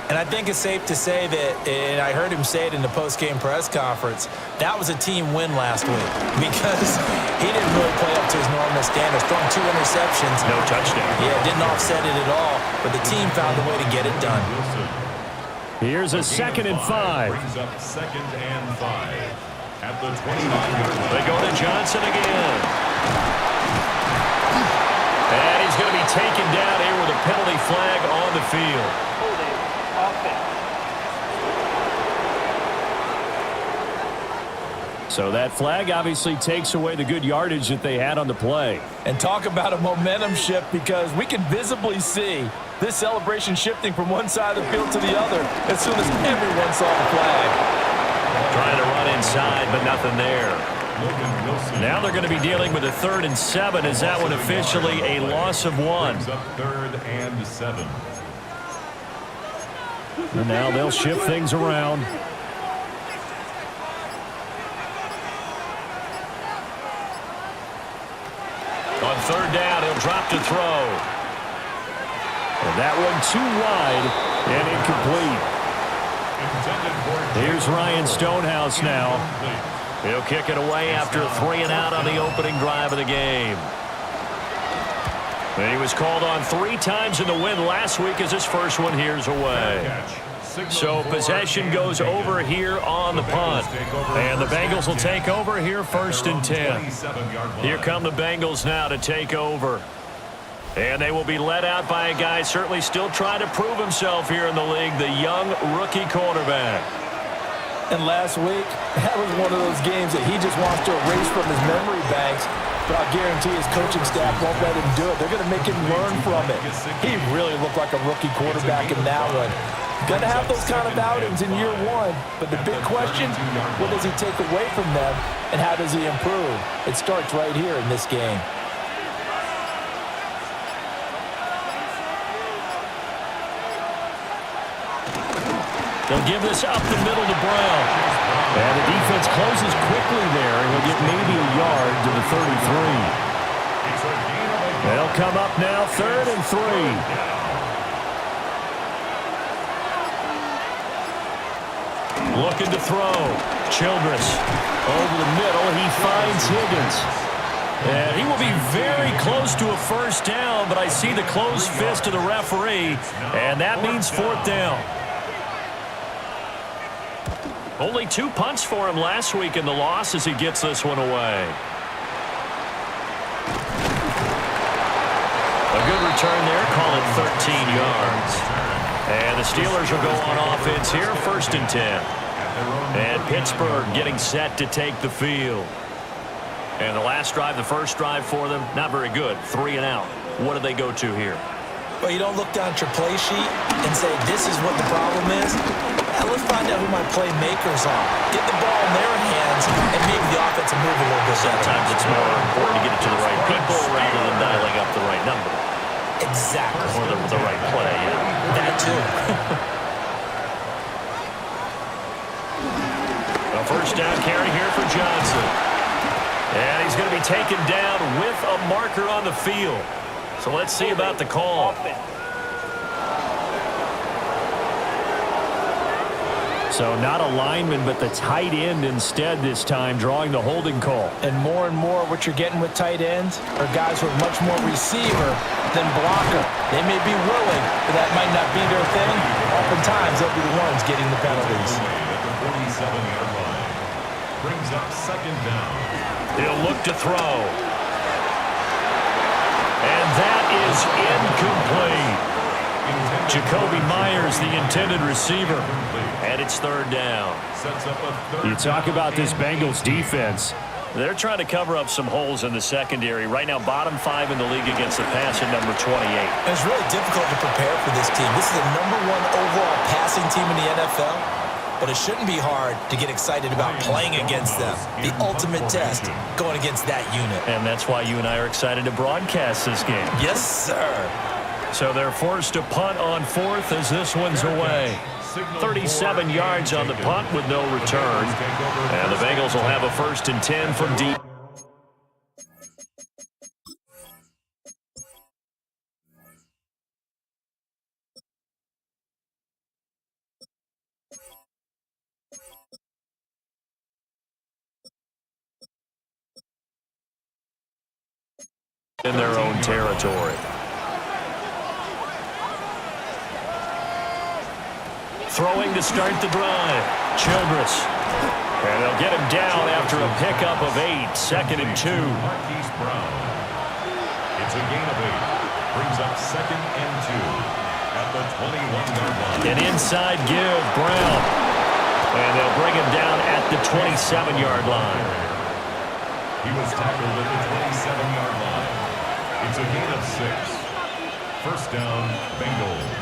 And I think it's safe to say that, and I heard him say it in the post-game press conference, that was a team win last week because he didn't really play up to his normal standards, throwing 2 interceptions. No touchdown. Yeah, didn't offset it at all, but the team found a way to get it done. Here's a 2nd and 5. Brings up 2nd and 5 at the 29-yard line. They go to Johnson again. And he's going to be taken down here with a penalty flag on the field. Holding offense. So that flag obviously takes away the good yardage that they had on the play. And talk about a momentum shift because we can visibly see this celebration shifting from one side of the field to the other as soon as everyone saw the flag. Trying to run inside, but nothing there. Now they're going to be dealing with a 3rd and 7. Is that one officially a loss of 1? Brings up 3rd and 7. And now they'll shift things around. On 3rd down, he'll drop to throw. And that one too wide and incomplete. Here's Ryan Stonehouse now. He'll kick it away after a 3 and out on the opening drive of the game. And he was called on 3 times in the win last week as his first one here's away. So possession goes over here on the punt. And the Bengals will take over here 1st and 10. Here come the Bengals now to take over. And they will be led out by a guy certainly still trying to prove himself here in the league, the young rookie quarterback. And last week, that was one of those games that he just wants to erase from his memory banks, but I'll guarantee his coaching staff won't let him do it. They're going to make him learn from it. He really looked like a rookie quarterback in that one. Going to have those kind of outings in year 1, but the big question, what does he take away from them, and how does he improve? It starts right here in this game. They'll give this up the middle to Brown. And the defense closes quickly there, and he'll get maybe a yard to the 33. They'll come up now 3rd and 3. Looking to throw. Childress over the middle. He finds Higgins. And he will be very close to a 1st down, but I see the closed fist of the referee, and that means 4th down. Only 2 punts for him last week in the loss as he gets this one away. A good return there, call it 13 yards. And the Steelers will go on offense here, 1st and 10. And Pittsburgh getting set to take the field. And the last drive, the first drive for them, not very good, 3 and out. What do they go to here? Well, you don't look down at your play sheet and say, this is what the problem is. Let's find out who my playmakers are. Get the ball in their hands and maybe the offense will move a little bit. Sometimes it's more important to get it to the right people rather than dialing up the right number. Exactly. Or the right play, yeah. That too. A 1st down carry here for Johnson. And he's going to be taken down with a marker on the field. So let's see about the call. So not a lineman, but the tight end instead this time, drawing the holding call. And more what you're getting with tight ends are guys who are much more receiver than blocker. They may be willing, but that might not be their thing. Oftentimes, they'll be the ones getting the penalties. At the 47-yard line. Brings up second down. He'll look to throw. And that is incomplete. Jacoby Myers, the intended receiver. And it's third down. You talk about this Bengals defense. They're trying to cover up some holes in the secondary. Right now, bottom 5 in the league against the pass at number 28. It's really difficult to prepare for this team. This is the #1 overall passing team in the NFL. But it shouldn't be hard to get excited about playing against them. The ultimate test, going against that unit. And that's why you and I are excited to broadcast this game. Yes, sir. So they're forced to punt on 4th as this one's away. 37 yards on the punt with no return. And the Bengals will have a 1st and 10 from deep. In their own territory. Throwing to start the drive. Childress. And they'll get him down after a pickup of 8. 2nd and 2. Marquise Brown. It's a gain of 8. Brings up 2nd and 2 at the 21-yard line. An inside give, Brown. And they'll bring him down at the 27-yard line. He was tackled at the 27-yard line. It's a gain of 6. 1st down, Bengals.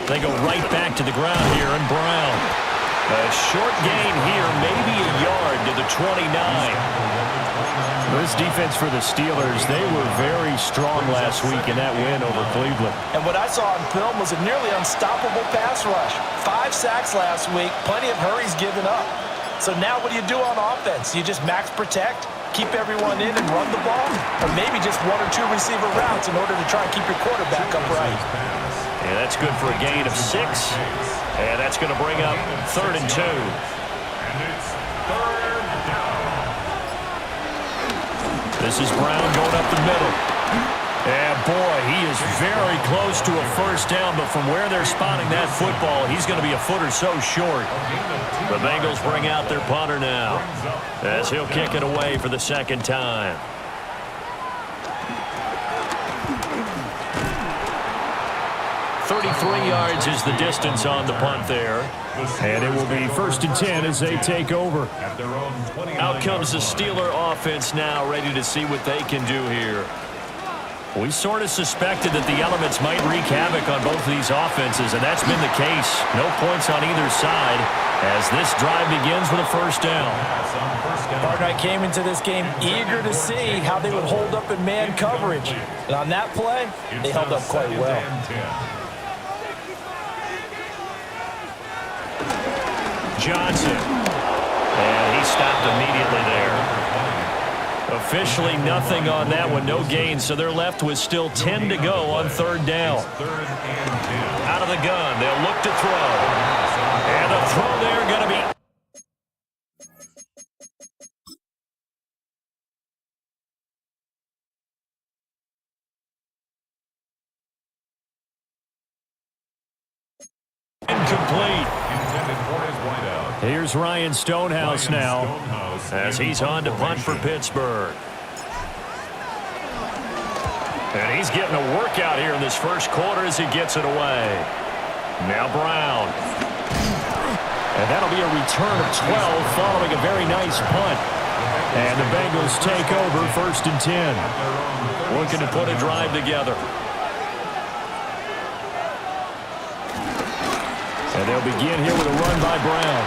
They go right back to the ground here, and Brown. A short gain here, maybe a yard to the 29. This defense for the Steelers, they were very strong last week in that win over Cleveland. And what I saw on film was a nearly unstoppable pass rush. 5 sacks last week, plenty of hurries given up. So now what do you do on offense? You just max protect, keep everyone in and run the ball? Or maybe just 1 or 2 receiver routes in order to try and keep your quarterback upright? And that's good for a gain of 6. And that's going to bring up 3rd and 2. And it's 3rd down. This is Brown going up the middle. And boy, he is very close to a 1st down, but from where they're spotting that football, he's going to be a foot or so short. The Bengals bring out their punter now as he'll kick it away for the 2nd time. .33 yards is the distance on the punt there. And it will be 1st and 10 as they take over. Out comes the Steeler offense now, ready to see what they can do here. We sort of suspected that the elements might wreak havoc on both of these offenses, and that's been the case. No points on either side as this drive begins with a 1st down. Partner, I came into this game eager to see how they would hold up in man coverage. And on that play, they held up quite well. Johnson. And he stopped immediately there. Officially nothing on that one, no gain, so they're left with still 10 to go on 3rd down. Out of the gun, they'll look to throw. And the throw there going to be incomplete. Here's Ryan Stonehouse now as he's on to punt for Pittsburgh. And he's getting a workout here in this 1st quarter as he gets it away. Now Brown. And that'll be a return of 12 following a very nice punt. And the Bengals take over 1st and 10. Looking to put a drive together. And they'll begin here with a run by Brown.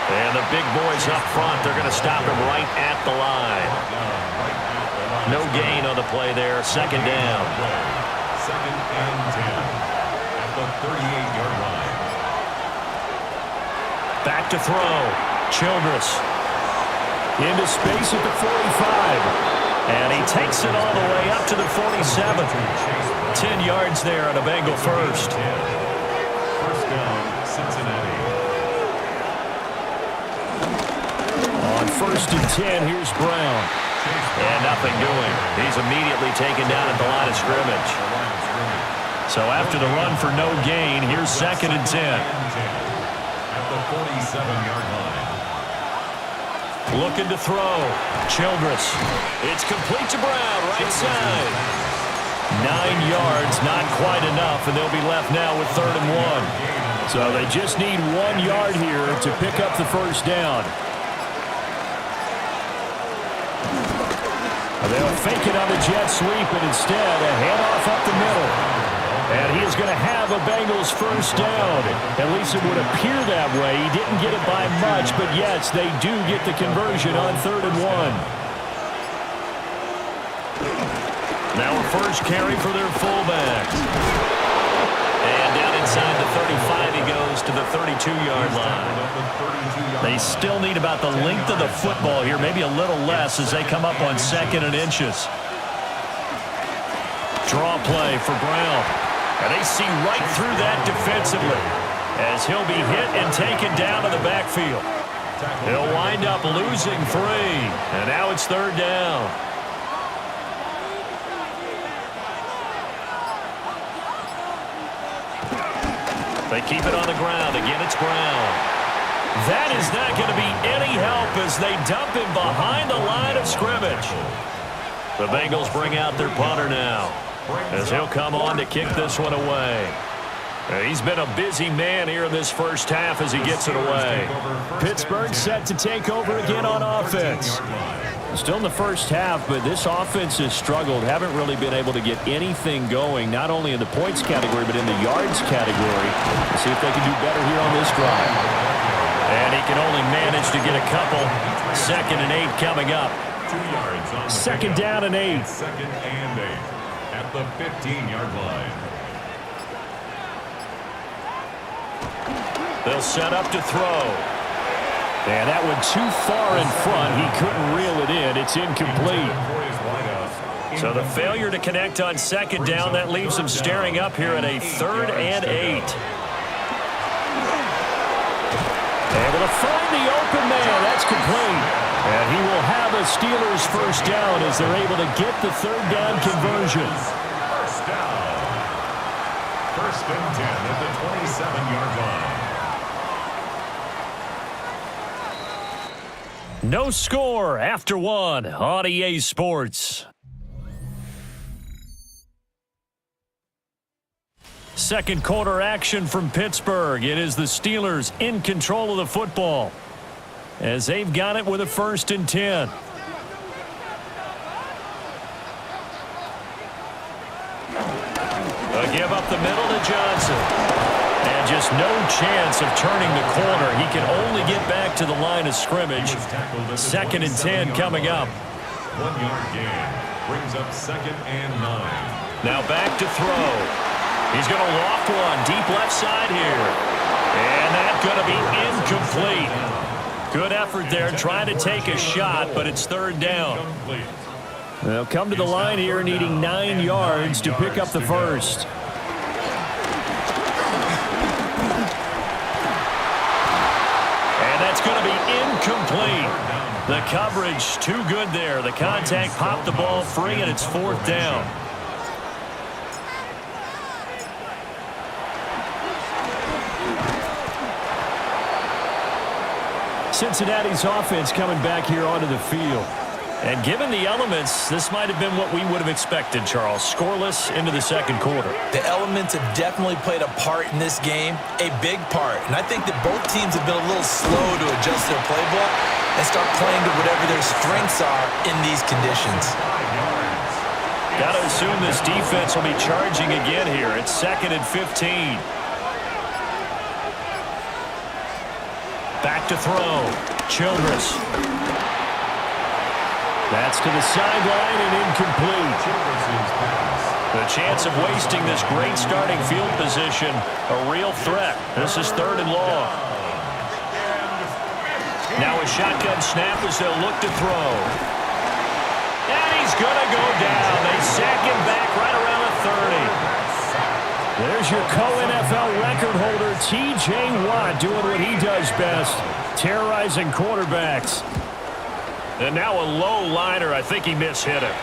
And the big boys up front, they're going to stop him right at the line. No gain on the play there. 2nd down. 2nd and 10 at the 38-yard line. Back to throw. Childress. Into space at the 45. And he takes it all the way up to the 47. 10 yards there on a Bengal first. First down, Cincinnati. On 1st and 10, here's Brown. And nothing doing. He's immediately taken down at the line of scrimmage. So after the run for no gain, here's 2nd and 10. At the 47-yard line. Looking to throw. Childress. It's complete to Brown, right side. 9 yards, not quite enough, and they'll be left now with 3rd and 1. So they just need 1 yard here to pick up the first down. They'll fake it on the jet sweep, and instead a handoff up the middle. And he is going to have a Bengals first down. At least it would appear that way. He didn't get it by much, but yes, they do get the conversion on 3rd and 1. Now a first carry for their fullback. And down inside the 35, he goes to the 32-yard line. They still need about the length of the football here, maybe a little less as they come up on 2nd and inches. Draw play for Brown. And they see right through that defensively as he'll be hit and taken down to the backfield. He'll wind up losing 3. And now it's 3rd down. They keep it on the ground. Again, it's Brown. That is not going to be any help as they dump him behind the line of scrimmage. The Bengals bring out their punter now as he'll come on to kick this one away. He's been a busy man here in this first half as he gets it away. Pittsburgh set to take over again on offense. Still in the first half, but this offense has struggled. Haven't really been able to get anything going, not only in the points category, but in the yards category. Let's see if they can do better here on this drive. And he can only manage to get a couple. 2nd and 8 coming up. 2 yards on the 2nd down and 8. 2nd and 8 at the 15-yard line. They'll set up to throw. And that one too far in front. He couldn't reel it in. It's incomplete. So the failure to connect on 2nd down, that leaves him staring up here at a 3rd and 8. Able to find the open man. That's complete. And he will have a Steelers first down as they're able to get the 3rd down conversion. First down. 1st and 10 at the 27-yard line. No score after 1 on EA Sports. Second quarter action from Pittsburgh. It is the Steelers in control of the football as they've got it with a 1st and 10. A give up the middle to Johnson. And just no chance of turning the corner. He can only get back to the line of scrimmage. 2nd and 10 coming up. 1 yard gain brings up 2nd and 9. Now back to throw. He's going to loft one deep left side here. And that's going to be incomplete. Good effort there trying to take a shot, but it's 3rd down. They'll come to the line here needing 9 yards to pick up the first. And that's going to be incomplete. The coverage too good there. The contact popped the ball free, and it's 4th down. Cincinnati's offense coming back here onto the field. And given the elements, this might have been what we would have expected, Charles. Scoreless into the 2nd quarter. The elements have definitely played a part in this game, a big part. And I think that both teams have been a little slow to adjust their playbook and start playing to whatever their strengths are in these conditions. Got to assume this defense will be charging again here. It's 2nd and 15. Back to throw. Childress. That's to the sideline and incomplete. The chance of wasting this great starting field position, a real threat. This is 3rd and long. Now a shotgun snap as they'll look to throw. And he's going to go down. They sack him back right around the 30. There's your co-NFL record holder, T.J. Watt, doing what he does best, terrorizing quarterbacks. And now a low liner. I think he mishit it.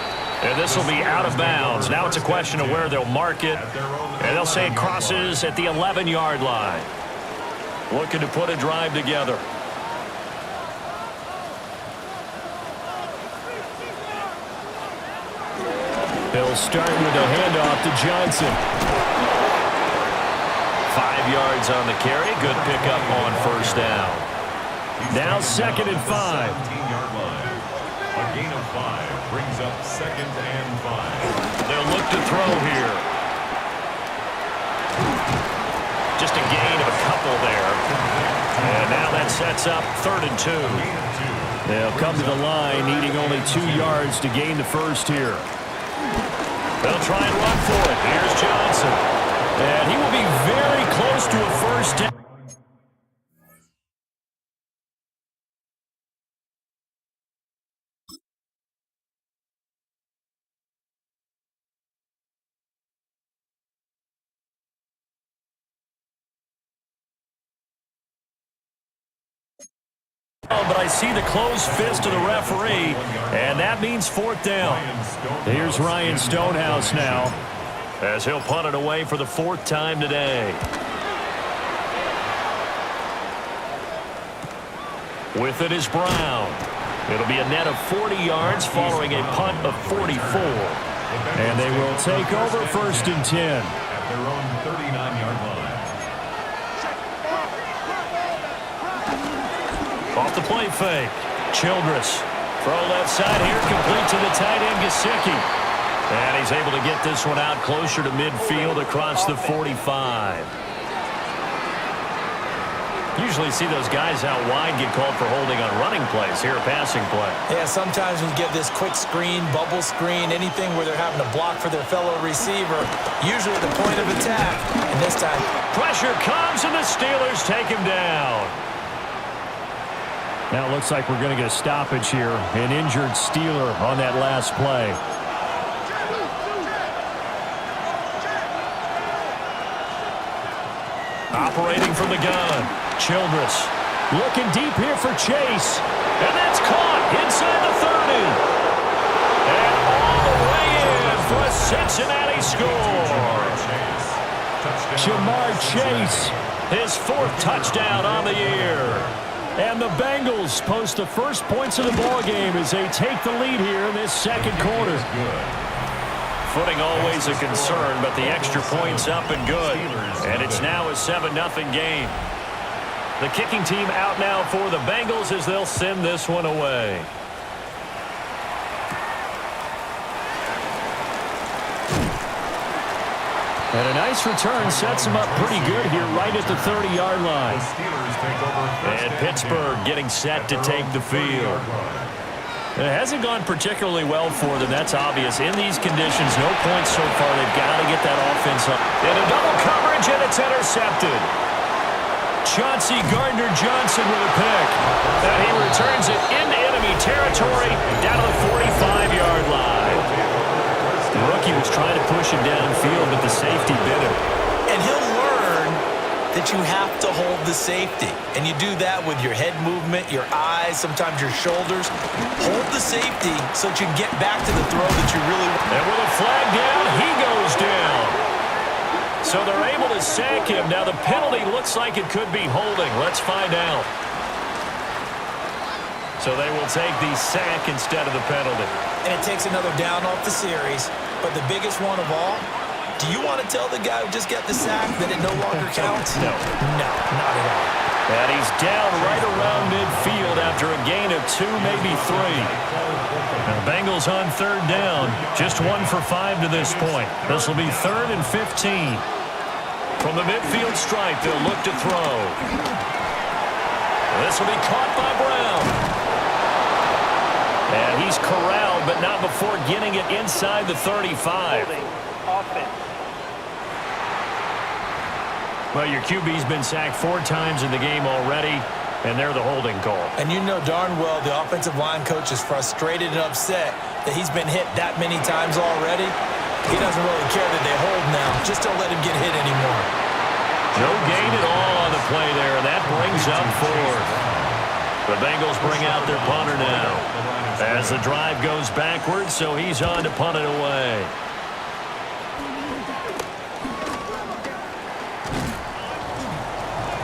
And this will be out of bounds. Now it's a question of where they'll mark it. And they'll say it crosses at the 11-yard line. Looking to put a drive together. He'll start with a handoff to Johnson. 5 yards on the carry. Good pickup on first down. Now 2nd and 5. 17-yard line. A gain of 5 brings up 2nd and 5. They'll look to throw here. Just a gain of a couple there. And now that sets up 3rd and 2. They'll come to the line needing only 2 yards to gain the first here. They'll try and run for it. Here's Johnson. And he will be very close to a first down. But I see the closed fist of the referee, and that means 4th down. Here's Ryan Stonehouse now, as he'll punt it away for the 4th time today. With it is Brown. It'll be a net of 40 yards following a punt of 44. And they will take over 1st and 10. At their own 39-yard line. Off the play fake. Childress. Throw left side here, complete to the tight end, Gesicki. And he's able to get this one out closer to midfield across the 45. Usually see those guys out wide get called for holding on running plays. Here, a passing play. Yeah, sometimes we get this quick screen, bubble screen, anything where they're having to block for their fellow receiver, usually at the point of attack. And this time, pressure comes, and the Steelers take him down. Now it looks like we're going to get a stoppage here. An injured Steeler on that last play. Operating from the gun. Childress looking deep here for Chase. And that's caught inside the 30. And all the way in for a Cincinnati score. Jamar Chase, his 4th touchdown on the year. And the Bengals post the first points of the ballgame as they take the lead here in this 2nd quarter. Footing always a concern, but the extra point's up and good. And it's now a 7-0 game. The kicking team out now for the Bengals as they'll send this one away. And a nice return sets him up pretty good here right at the 30-yard line. And Pittsburgh getting set to take the field. It hasn't gone particularly well for them, that's obvious. In these conditions, no points so far. They've got to get that offense up. And a double coverage, and it's intercepted. Chauncey Gardner-Johnson with a pick. And he returns it into enemy territory down to the 45-yard line. The rookie was trying to push him downfield, but the safety bit him. and he'll learn that you have to hold the safety. And you do that with your head movement, your eyes, sometimes your shoulders. Hold the safety so that you can get back to the throw that you really want. And with a flag down, he goes down. So they're able to sack him. Now the penalty looks like it could be holding. Let's find out. So they will take the sack instead of the penalty. And it takes another down off the series. But the biggest one of all, do you want to tell the guy who just got the sack that it no longer counts? No. No, not at all. And he's down right around midfield after a gain of 2, maybe 3. Now the Bengals on third down. Just 1 for 5 to this point. This will be 3rd and 15. From the midfield stripe, they'll look to throw. This will be caught by Brown. And he's corralled, but not before getting it inside the 35. Offense. Well, your QB's been sacked 4 times in the game already. And they're the holding call. And you know darn well the offensive line coach is frustrated and upset that he's been hit that many times already. He doesn't really care that they hold now. Just don't let him get hit anymore. No gain at all on the play there, and that brings up 4th. The Bengals bring out their punter now. As the drive goes backwards, so he's on to punt it away.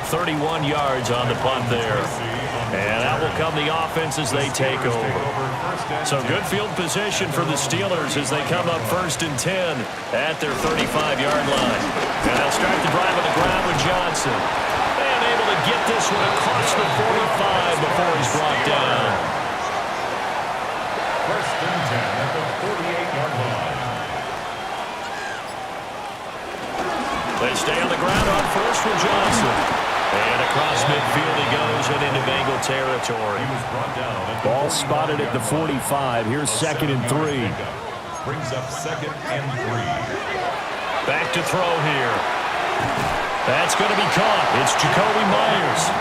31 yards on the punt there. And out will come the offense as they take over. So good field position for the Steelers as they come up 1st and 10 at their 35-yard line. And they'll start the drive on the ground with Johnson. And able to get this one across the 45 before he's brought down. 1st and 10 at the 48-yard line. They stay on the ground on 1st with Johnson. And across midfield he goes and into Bengal territory. Ball spotted at the 45. Here's 2nd and 3. Brings up 2nd and 3. Back to throw here. That's going to be caught. It's Jacoby Myers.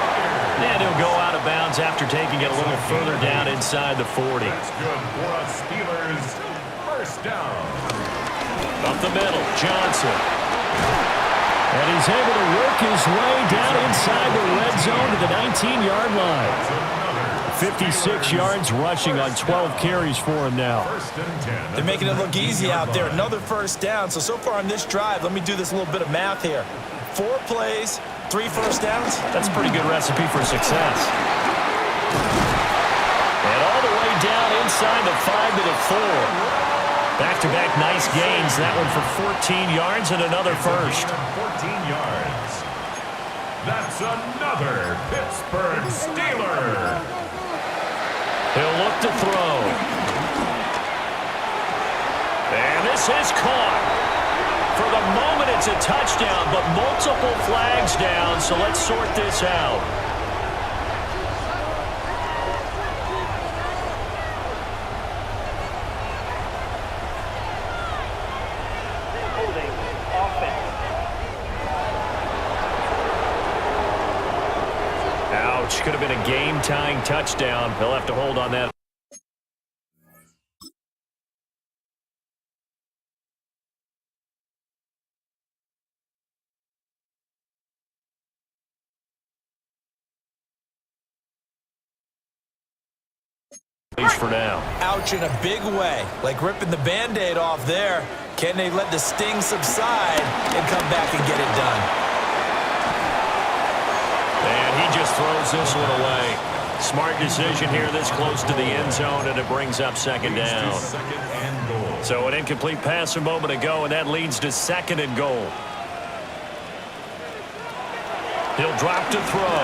And he'll go out of bounds after taking it a little further down inside the 40. That's good for us Steelers. 1st down. Up the middle, Johnson. And he's able to work his way down inside the red zone to the 19-yard line. 56 yards rushing on 12 carries for him now. 1st and 10. They're making it look easy out there. Another 1st down. So far on this drive, let me do this little bit of math here. 4 plays, 3 first downs. That's a pretty good recipe for success. And all the way down inside the 5 to the 4. Back-to-back nice gains. That one for 14 yards and another 1st. 14 yards. That's another Pittsburgh Steeler. He'll look to throw. And this is caught. For the moment, it's a touchdown, but multiple flags down, so let's sort this out. Ouch, could have been a game-tying touchdown. He'll have to hold on that. For now. Ouch in a big way, like ripping the Band-Aid off there. Can they let the sting subside and come back and get it done? And he just throws this one away. Smart decision here this close to the end zone, and it brings up 2nd down. 2nd and goal. So an incomplete pass a moment ago, and that leads to 2nd and goal. He'll drop to throw.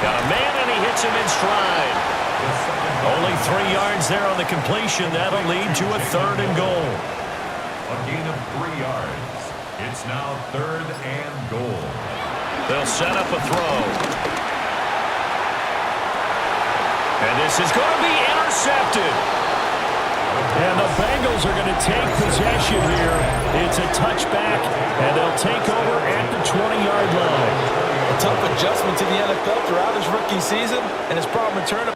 Got a man, and he hits him in stride. Only 3 yards there on the completion. That'll lead to a 3rd and goal. A gain of 3 yards. It's now 3rd and goal. They'll set up a throw. And this is going to be intercepted. And the Bengals are going to take possession here. It's a touchback, and they'll take over at the 20-yard line. A tough adjustment to the NFL throughout his rookie season, and his problem return.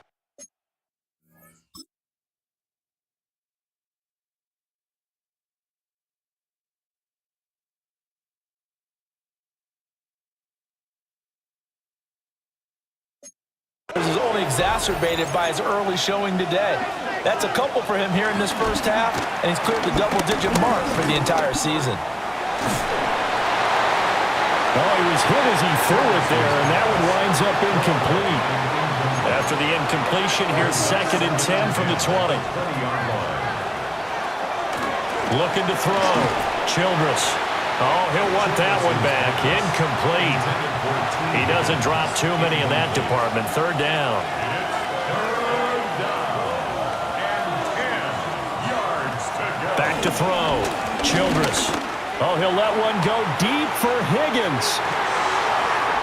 Is only exacerbated by his early showing today. That's a couple for him here in this 1st half, and he's cleared the double-digit mark for the entire season. Oh, he was hit as he threw it there, and that one winds up incomplete. After the incompletion, here's 2nd and 10 from the 20. Looking to throw. Childress. Oh, he'll want that one back. Incomplete. He doesn't drop too many in that department. 3rd down. Back to throw. Childress. Oh, he'll let one go deep for Higgins.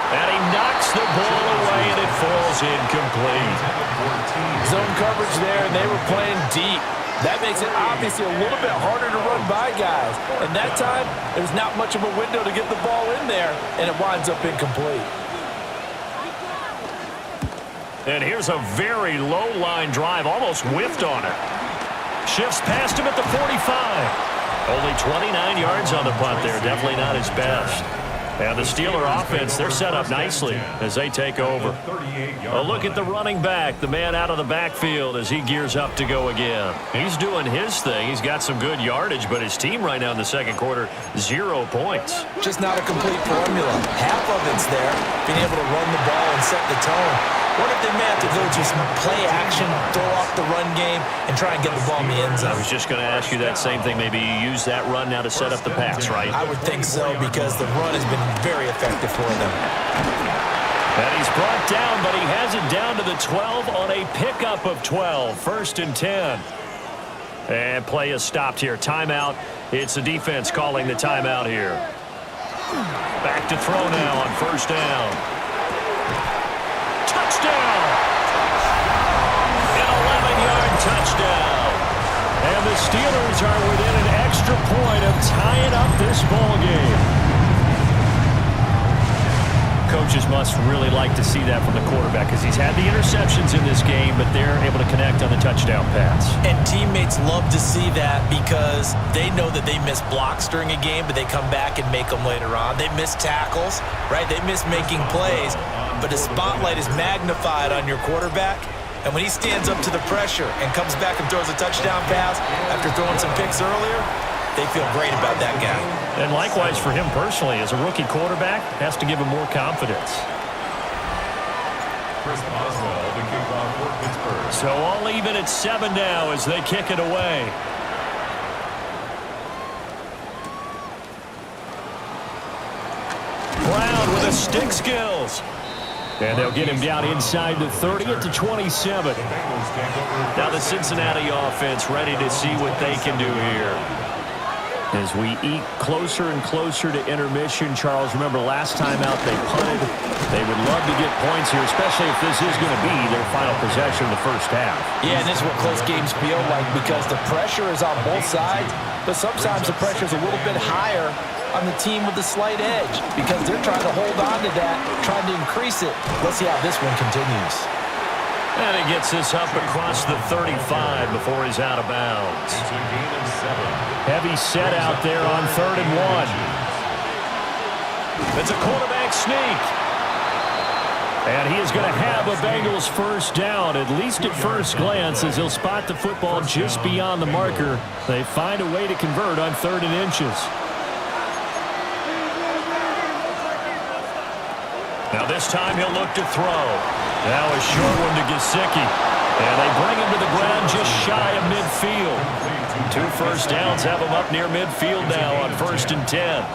And he knocks the ball away, and it falls incomplete. Zone coverage there, and they were playing deep. That makes it obviously a little bit harder to run by guys. And that time, there's not much of a window to get the ball in there, and it winds up incomplete. And here's a very low line drive, almost whiffed on it. Shifts past him at the 45. Only 29 yards on the punt there. Definitely not his best. And the Steeler offense, they're set up nicely as they take over. A look at the running back, the man out of the backfield as he gears up to go again. He's doing his thing. He's got some good yardage, but his team right now in the second quarter, 0 points. Just not a complete formula. Half of it's there, being able to run the ball and set the tone. What if they may have to go to some play action, throw off the run game, and try and get the ball in the end zone? I was just going to ask you that same thing. Maybe you use that run now to set up the pass, right? I would think so, because the run has been very effective for them. And he's brought down, but he has it down to the 12 on a pickup of 12. 1st and 10. And play is stopped here. Timeout. It's the defense calling the timeout here. Back to throw now on 1st down. Touchdown! An 11-yard touchdown. And the Steelers are within an extra point of tying up this ball game. Coaches must really like to see that from the quarterback because he's had the interceptions in this game, but they're able to connect on the touchdown pass. And teammates love to see that because they know that they miss blocks during a game, but they come back and make them later on. They miss tackles, right? They miss making plays, but the spotlight is magnified on your quarterback. And when he stands up to the pressure and comes back and throws a touchdown pass after throwing some picks earlier, they feel great about that guy. And likewise for him personally, as a rookie quarterback, has to give him more confidence. Chris Boswell, the kickoff for Pittsburgh. So all even at 7 now as they kick it away. Brown with the stick skills. And they'll get him down inside the 30 at the 27. Now the Cincinnati offense ready to see what they can do here. As we eat closer and closer to intermission, Charles, remember last time out they punted. They would love to get points here, especially if this is going to be their final possession of the first half. Yeah, and this is what close games feel like because the pressure is on both sides, but sometimes the pressure is a little bit higher on the team with the slight edge because they're trying to hold on to that, trying to increase it. Let's see how this one continues. And he gets this up across the 35 before he's out of bounds. It's a gain of 7. Heavy set out there on 3rd and 1. It's a quarterback sneak. And he is going to have a Bengals first down, at least at first glance, as he'll spot the football just beyond the marker. They find a way to convert on 3rd and inches. Now this time he'll look to throw. Now a short one to Gesicki. And they bring him to the ground just shy of midfield. 2 first downs have him up near midfield now on 1st and 10.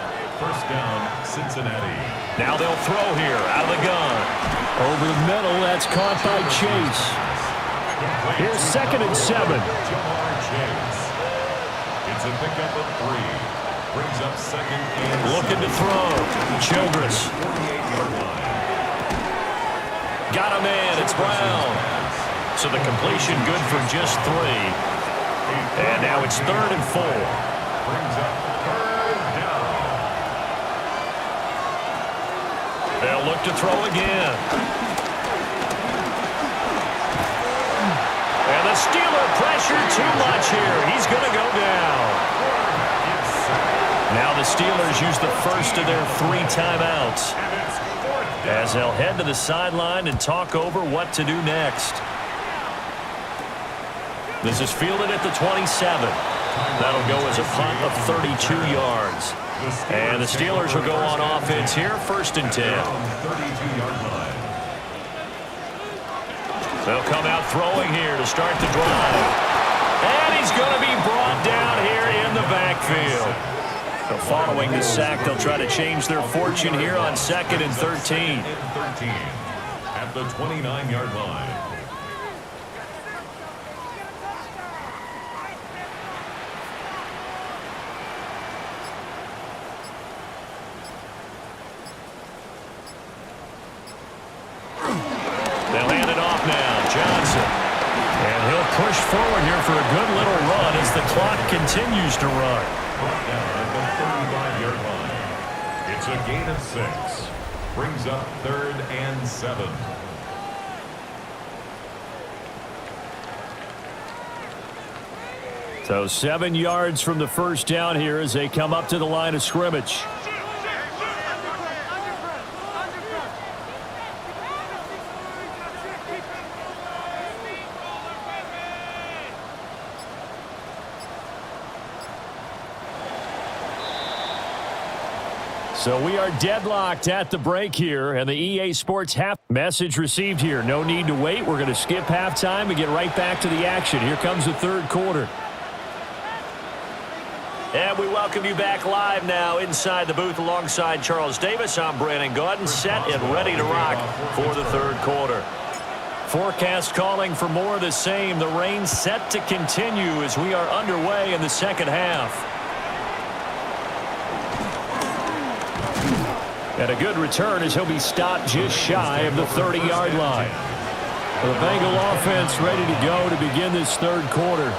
First down, Cincinnati. Now they'll throw here out of the gun. Over the middle, that's caught by Chase. Here's 2nd and 7. Jamar Chase. It's a pickup of 3. Brings up 2nd and 7. Looking to throw. Childress. 48-yard line. Got a man. It's Brown. So the completion good for just 3. And now it's 3rd and 4. Brings up 3rd down. They'll look to throw again. And the Steeler pressure too much here. He's going to go down. Now the Steelers use the first of their 3 timeouts as they'll head to the sideline and talk over what to do next. This is fielded at the 27. That'll go as a punt of 32 yards. And the Steelers will go on offense here, 1st and 10. 32-yard line. They'll come out throwing here to start the drive. And he's going to be brought down here in the backfield. So following the sack, they'll try to change their fortune here on 2nd and 13. At the 29-yard line. They'll hand it off now. Johnson. And he'll push forward here for a good little run as the clock continues to run. Brought down at the 35-yard line. It's a gain of 6. Brings up 3rd and 7. So 7 yards from the first down here as they come up to the line of scrimmage. So we are deadlocked at the break here, and the EA Sports half message received here. No need to wait. We're going to skip halftime and get right back to the action. Here comes the third quarter. And we welcome you back live now inside the booth alongside Charles Davis. I'm Brandon Gaudin, set and ready to rock for the third quarter. Forecast calling for more of the same. The rain set to continue as we are underway in the second half. And a good return as he'll be stopped just shy of the 30-yard line. The Bengal offense ready to go to begin this third quarter.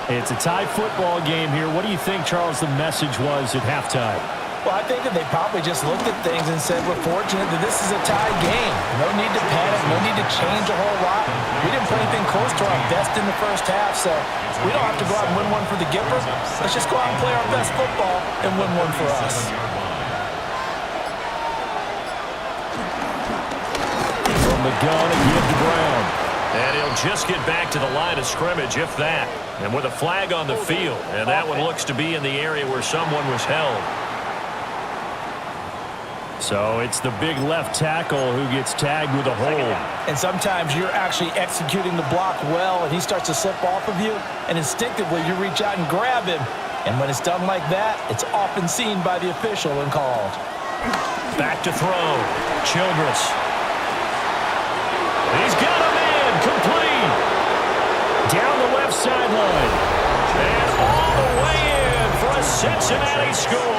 It's a tie football game here. What do you think, Charles, the message was at halftime? Well, I think that they probably just looked at things and said, we're fortunate that this is a tie game. No need to panic. No need to change a whole lot. We didn't play anything close to our best in the first half, so we don't have to go out and win one for the Gipper. Let's just go out and play our best football and win one for us. The gun again to Brown. And he'll just get back to the line of scrimmage, if that. And with a flag on the field. And that one looks to be in the area where someone was held. So it's the big left tackle who gets tagged with a hold. And sometimes you're actually executing the block well, and he starts to slip off of you, and instinctively you reach out and grab him. And when it's done like that, it's often seen by the official and called. Back to throw. Childress. He's got a man complete. Down the left sideline. And all the way in for a Cincinnati score.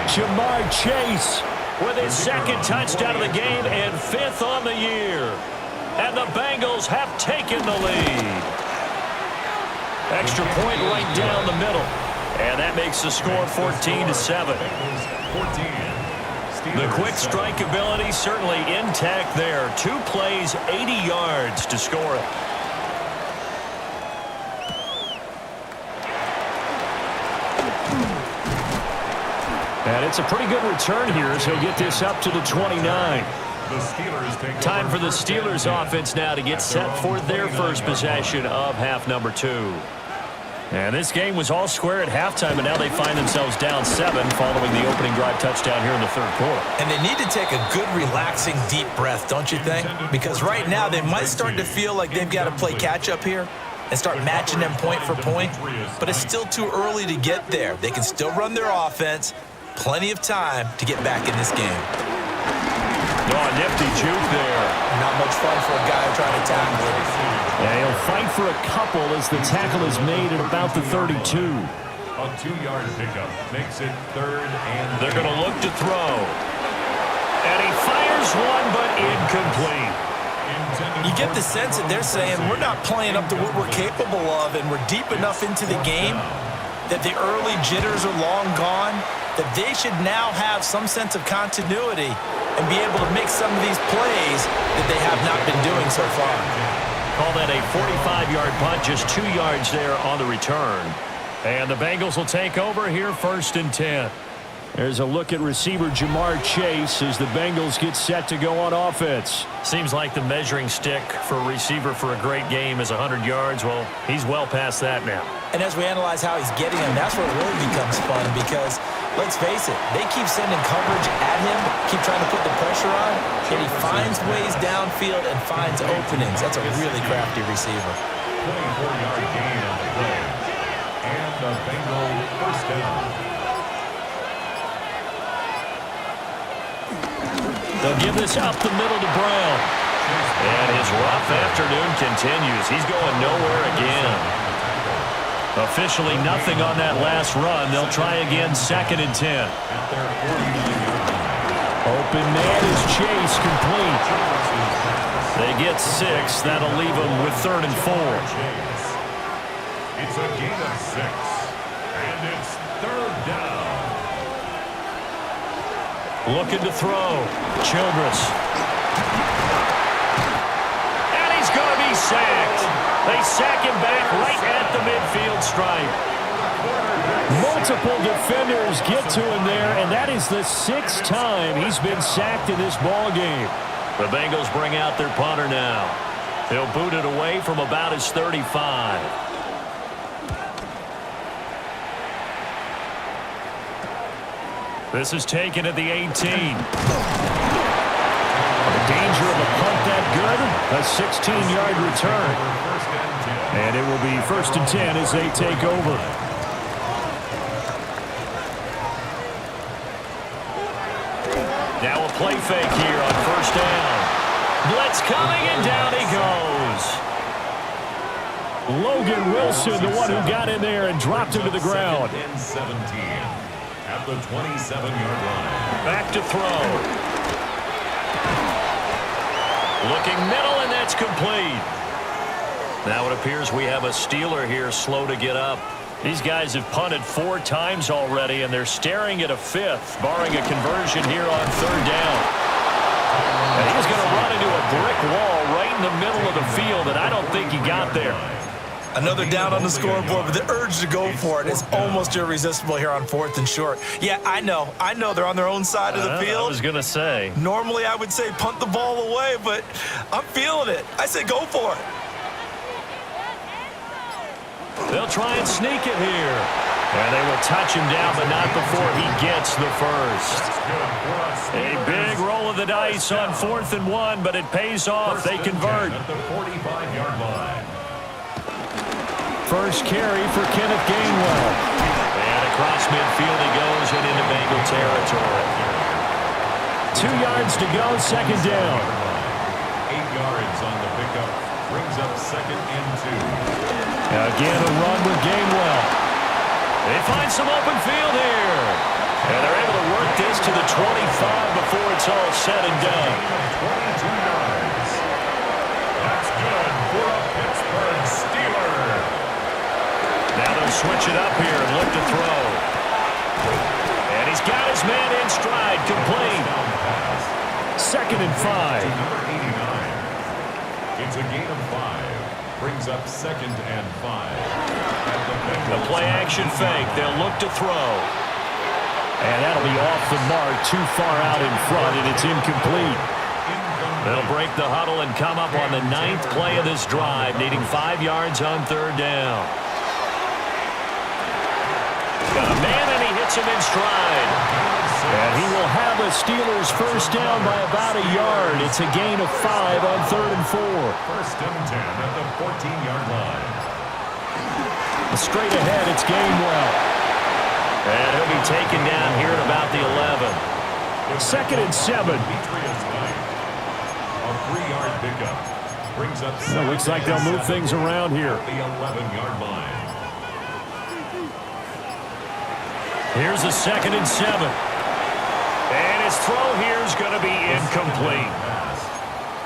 Jamar Chase with his second touchdown of the game and 5th on the year. And the Bengals have taken the lead. Extra point right down the middle. And that makes the score 14-7. The quick strike ability certainly intact there. 2 plays, 80 yards to score it. And it's a pretty good return here as he'll get this up to the 29. Time for the Steelers offense now to get set for their first possession of half number 2. And this game was all square at halftime, and now they find themselves down 7 following the opening drive touchdown here in the third quarter. And they need to take a good, relaxing, deep breath, don't you think? Because right now they might start to feel like they've got to play catch-up here and start matching them point for point. But it's still too early to get there. They can still run their offense. Plenty of time to get back in this game. Oh, nifty juke there. Not much fun for a guy trying to tackle it. Yeah, he'll fight for a couple as the tackle is made at about the 32. A 2-yard pickup makes it 3rd and they're going to look to throw. And he fires one, but incomplete. You get the sense that they're saying we're not playing up to what we're capable of, and we're deep enough into the game that the early jitters are long gone, that they should now have some sense of continuity and be able to make some of these plays that they have not been doing so far. Call that a 45-yard punt, just 2 yards there on the return. And the Bengals will take over here 1st and 10. There's a look at receiver Jamar Chase as the Bengals get set to go on offense. Seems like the measuring stick for a receiver for a great game is 100 yards. Well, he's well past that now. And as we analyze how he's getting them, that's where it really becomes fun because, let's face it, they keep sending coverage at him, keep trying to put the pressure on, and he finds ways downfield and finds openings. That's a really crafty receiver. 24-yard gain on the play. And the Bengals first down. They'll give this up the middle to Brown. And his rough afternoon continues. He's going nowhere again. Officially nothing on that last run. They'll try again, 2nd and 10. Open man is Chase, complete. They get 6. That'll leave them with 3rd and 4. It's a gain of 6, and it's 3rd down. Looking to throw. Childress. And he's going to be sacked. They sack him back right at the midfield stripe. Multiple defenders get to him there, and that is the 6th time he's been sacked in this ball game. The Bengals bring out their punter now. He'll boot it away from about his 35. This is taken at the 18. The danger of a punt that good, a 16-yard return. And it will be 1st and 10 as they take over. Now a play fake here on 1st down. Blitz coming, and down he goes. Logan Wilson, the one who got in there and dropped him to the ground. 2nd and 17 at the 27-yard line. Back to throw. Looking middle, and that's complete. Now it appears we have a Steeler here slow to get up. These guys have punted 4 times already, and they're staring at a 5th, barring a conversion here on 3rd down. And he's going to run into a brick wall right in the middle of the field, and I don't think he got there. Another down on the scoreboard, but the urge to go for it is almost irresistible here on 4th and short. Yeah, I know they're on their own side of the field. I was going to say. Normally I would say punt the ball away, but I'm feeling it. I say go for it. They'll try and sneak it here. And they will touch him down, but not before he gets the first. A big roll of the dice on 4th and 1, but it pays off. They convert. At the 45-yard line. First carry for Kenneth Gainwell. And across midfield he goes and into Bengal territory. 2 yards to go, 2nd down. 8 yards on the pickup. Brings up 2nd and 2. Again, a run with Gainwell. They find some open field here. And they're able to work this to the 25 before it's all said and done. 22 yards. That's good for a Pittsburgh Steeler. Now they'll switch it up here and look to throw. And he's got his man in stride, complete. 2nd and 5. Number 89. It's a gain of 5. Brings up 2nd and 5. The play-action fake. They'll look to throw. And that'll be off the mark, too far out in front, and it's incomplete. They'll break the huddle and come up on the 9th play of this drive, needing 5 yards on 3rd down. Got a man, and he hits him in stride. And he will have a Steelers first down by about a yard. It's a gain of 5 on 3rd and 4. 1st and 10 at the 14-yard line. Straight ahead, it's Gainwell. And he'll be taken down here at about the 11. 2nd and 7. Demetrius Knight. A 3-yard pickup. Brings up Well, looks like they'll move things around here. the 11-yard line. Here's a 2nd and 7. And his throw here is going to be incomplete.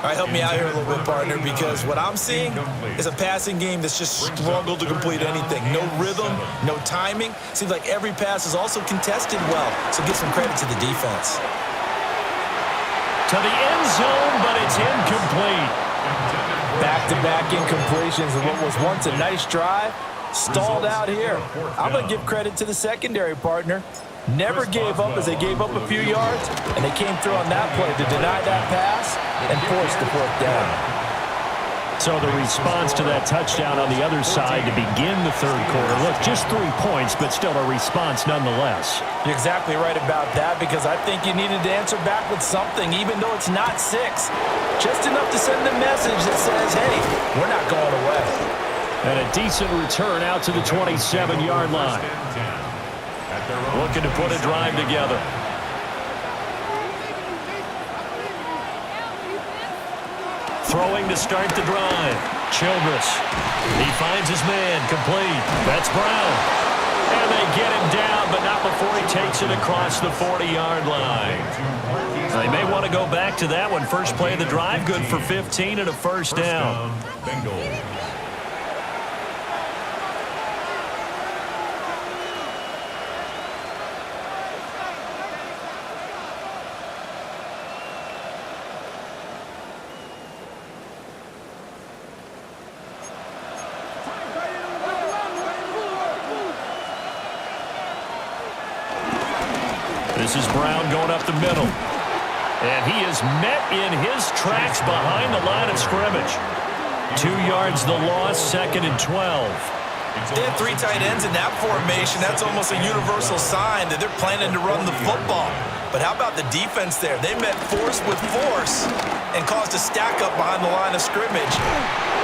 All right, help me out here a little bit, partner, because what I'm seeing is a passing game that's just struggled to complete anything. No rhythm, no timing. Seems like every pass is also contested well, so give some credit to the defense. To the end zone, but it's incomplete. Back-to-back incompletions of what was once a nice drive. Stalled out here. I'm going to give credit to the secondary, partner. Never gave up as they gave up a few yards, and they came through on that play to deny that pass and force the 4th down. So the response to that touchdown on the other side to begin the 3rd quarter. Look, just 3 points, but still a response nonetheless. You're exactly right about that, because I think you needed to answer back with something, even though it's not 6. Just enough to send a message that says, hey, we're not going away. And a decent return out to the 27-yard line. Looking to put a drive together. Throwing to start the drive. Childress. He finds his man. Complete. That's Brown. And they get him down, but not before he takes it across the 40-yard line. They may want to go back to that one. First play of the drive, good for 15 and a first down. Bengals. This is Brown going up the middle. And he is met in his tracks behind the line of scrimmage. 2 yards the loss, 2nd and 12. They have 3 tight ends in that formation. That's almost a universal sign that they're planning to run the football. But how about the defense there? They met force with force and caused a stack up behind the line of scrimmage.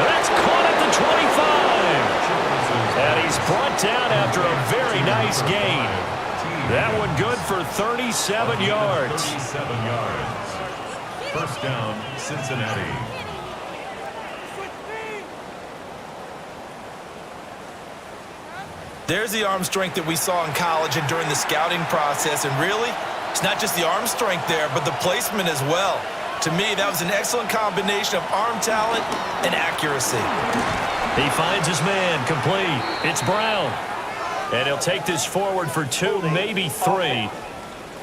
That's caught at the 25. And he's brought down after a very nice gain. That one good for 37 yards. 37 yards. First down, Cincinnati. There's the arm strength that we saw in college and during the scouting process. And really, it's not just the arm strength there, but the placement as well. To me, that was an excellent combination of arm talent and accuracy. He finds his man. Complete. It's Brown. And he'll take this forward for 2, maybe 3.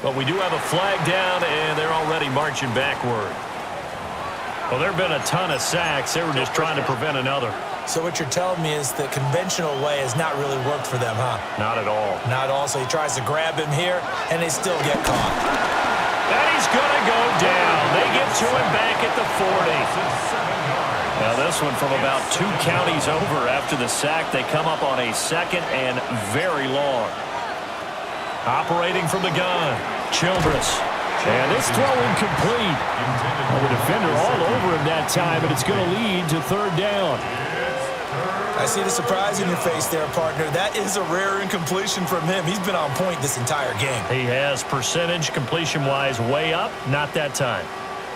But we do have a flag down, and they're already marching backward. Well, there have been a ton of sacks. They were just trying to prevent another. So what you're telling me is the conventional way has not really worked for them, huh? Not at all. Not all. So he tries to grab him here, and they still get caught. And he's going to go down. They get to him back at the 40. Now this one from about 2 counties over after the sack. They come up on a 2nd and very long. Operating from the gun, Childress. And this throw incomplete. Well, the defender all over him that time, but it's going to lead to 3rd down. I see the surprise in your face there, partner. That is a rare incompletion from him. He's been on point this entire game. He has percentage completion-wise way up, not that time.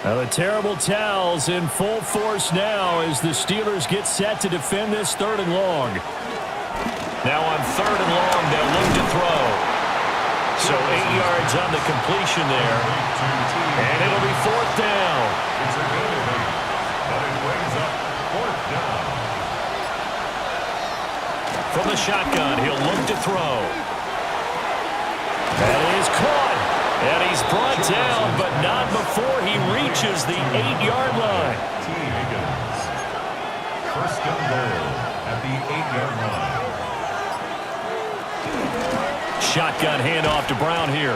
Now the terrible towels in full force now as the Steelers get set to defend this 3rd and long. Now on 3rd and long, they'll look to throw. So 8 yards on the completion there. And it'll be 4th down. It's a good event, but it brings up 4th down. From the shotgun, he'll look to throw. That is caught. And he's brought down, but not before he reaches the 8-yard line. T. Higgins. First and goal at the 8-yard line. Shotgun handoff to Brown here.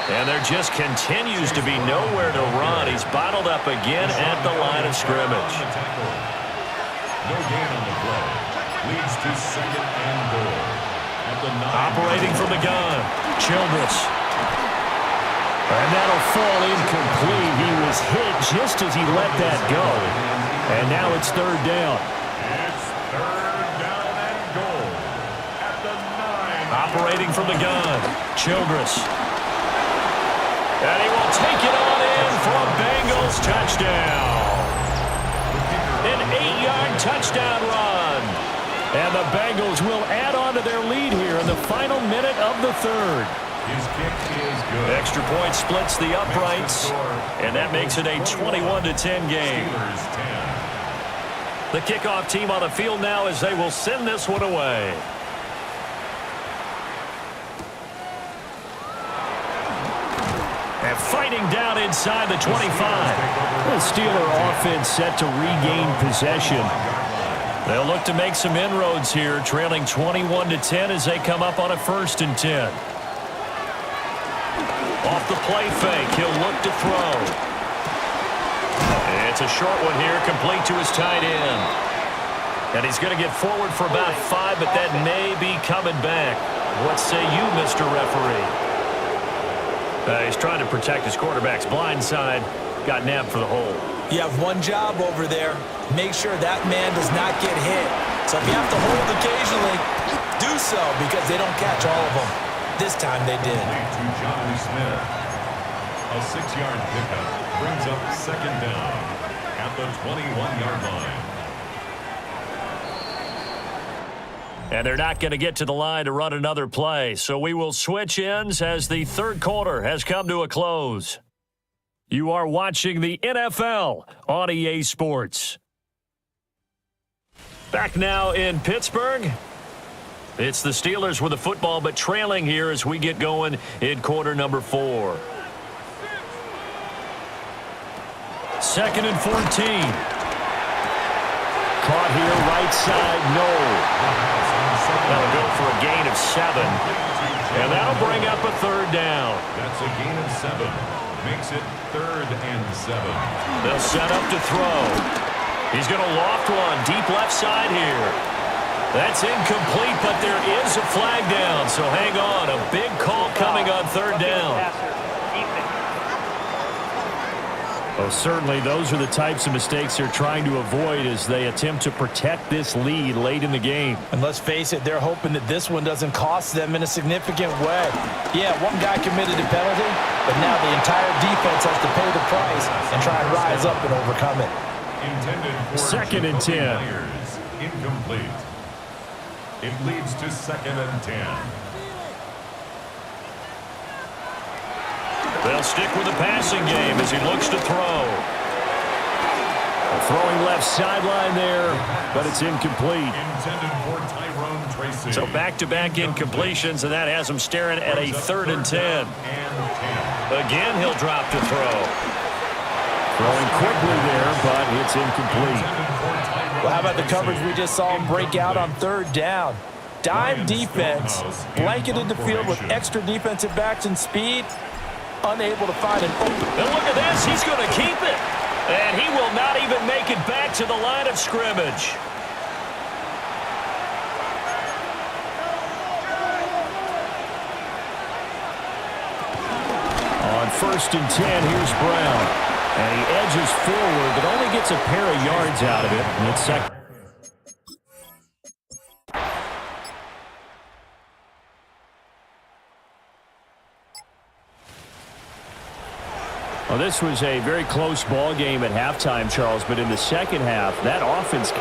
And there just continues to be nowhere to run. He's bottled up again at the line of scrimmage. No gain on the play. Leads to 2nd and goal. At the 9. Operating from the gun, Childress. And that'll fall incomplete. He was hit just as he let that go. And now it's 3rd down. It's 3rd down and goal. At the 9. Operating from the gun, Childress. And he will take it on in for a Bengals touchdown. An 8-yard touchdown run. And the Bengals will add on to their lead here in the final minute of the 3rd. His kick is good. Extra point splits the uprights, and that makes it a 21-10 game. Steelers 10. The kickoff team on the field now as they will send this one away. And fighting down inside the 25. The Steeler offense set to regain possession. They'll look to make some inroads here, trailing 21-10 as they come up on a 1st and 10. Off the play fake, he'll look to throw. It's a short one here, complete to his tight end. And he's going to get forward for about 5, but that may be coming back. What say you, Mr. Referee? He's trying to protect his quarterback's blind side. Got nabbed for the hole. You have one job over there. Make sure that man does not get hit. So if you have to hold occasionally, do so because they don't catch all of them. This time they did. To Johnny Smith. A 6-yard pickup brings up 2nd down at the 21-yard line. And they're not going to get to the line to run another play. So we will switch ends as the third quarter has come to a close. You are watching the NFL on EA Sports. Back now in Pittsburgh. It's the Steelers with the football, but trailing here as we get going in quarter number 4. 2nd and 14. Caught here, right side, no. That'll go for a gain of 7. And that'll bring up a third down. That's a gain of 7. Makes it 3rd and 7. They'll set up to throw. He's going to loft one, deep left side here. That's incomplete, but there is a flag down, so hang on. A big call coming on third down. Well, certainly those are the types of mistakes they're trying to avoid as they attempt to protect this lead late in the game. And let's face it, they're hoping that this one doesn't cost them in a significant way. Yeah, one guy committed a penalty, but now the entire defense has to pay the price and try and rise up and overcome it. Intended for 2nd and 10. Incomplete. It leads to 2nd and 10. They'll stick with the passing game as he looks to throw. Throwing left sideline there, but it's incomplete. Intended for Tyrone Tracy. So back-to-back incompletions, and that has him staring at a 3rd and 10. Again, he'll drop to throw. Throwing quickly there, but it's incomplete. Well, how about the coverage we just saw him break out on 3rd down? Dime defense, blanketed the field with extra defensive backs and speed. Unable to find an open. And look at this. He's going to keep it. And he will not even make it back to the line of scrimmage. On 1st and 10, here's Brown. And he edges forward, but only gets a pair of yards out of it. And it's 2nd. Well, this was a very close ball game at halftime, Charles, but in the second half, that offense...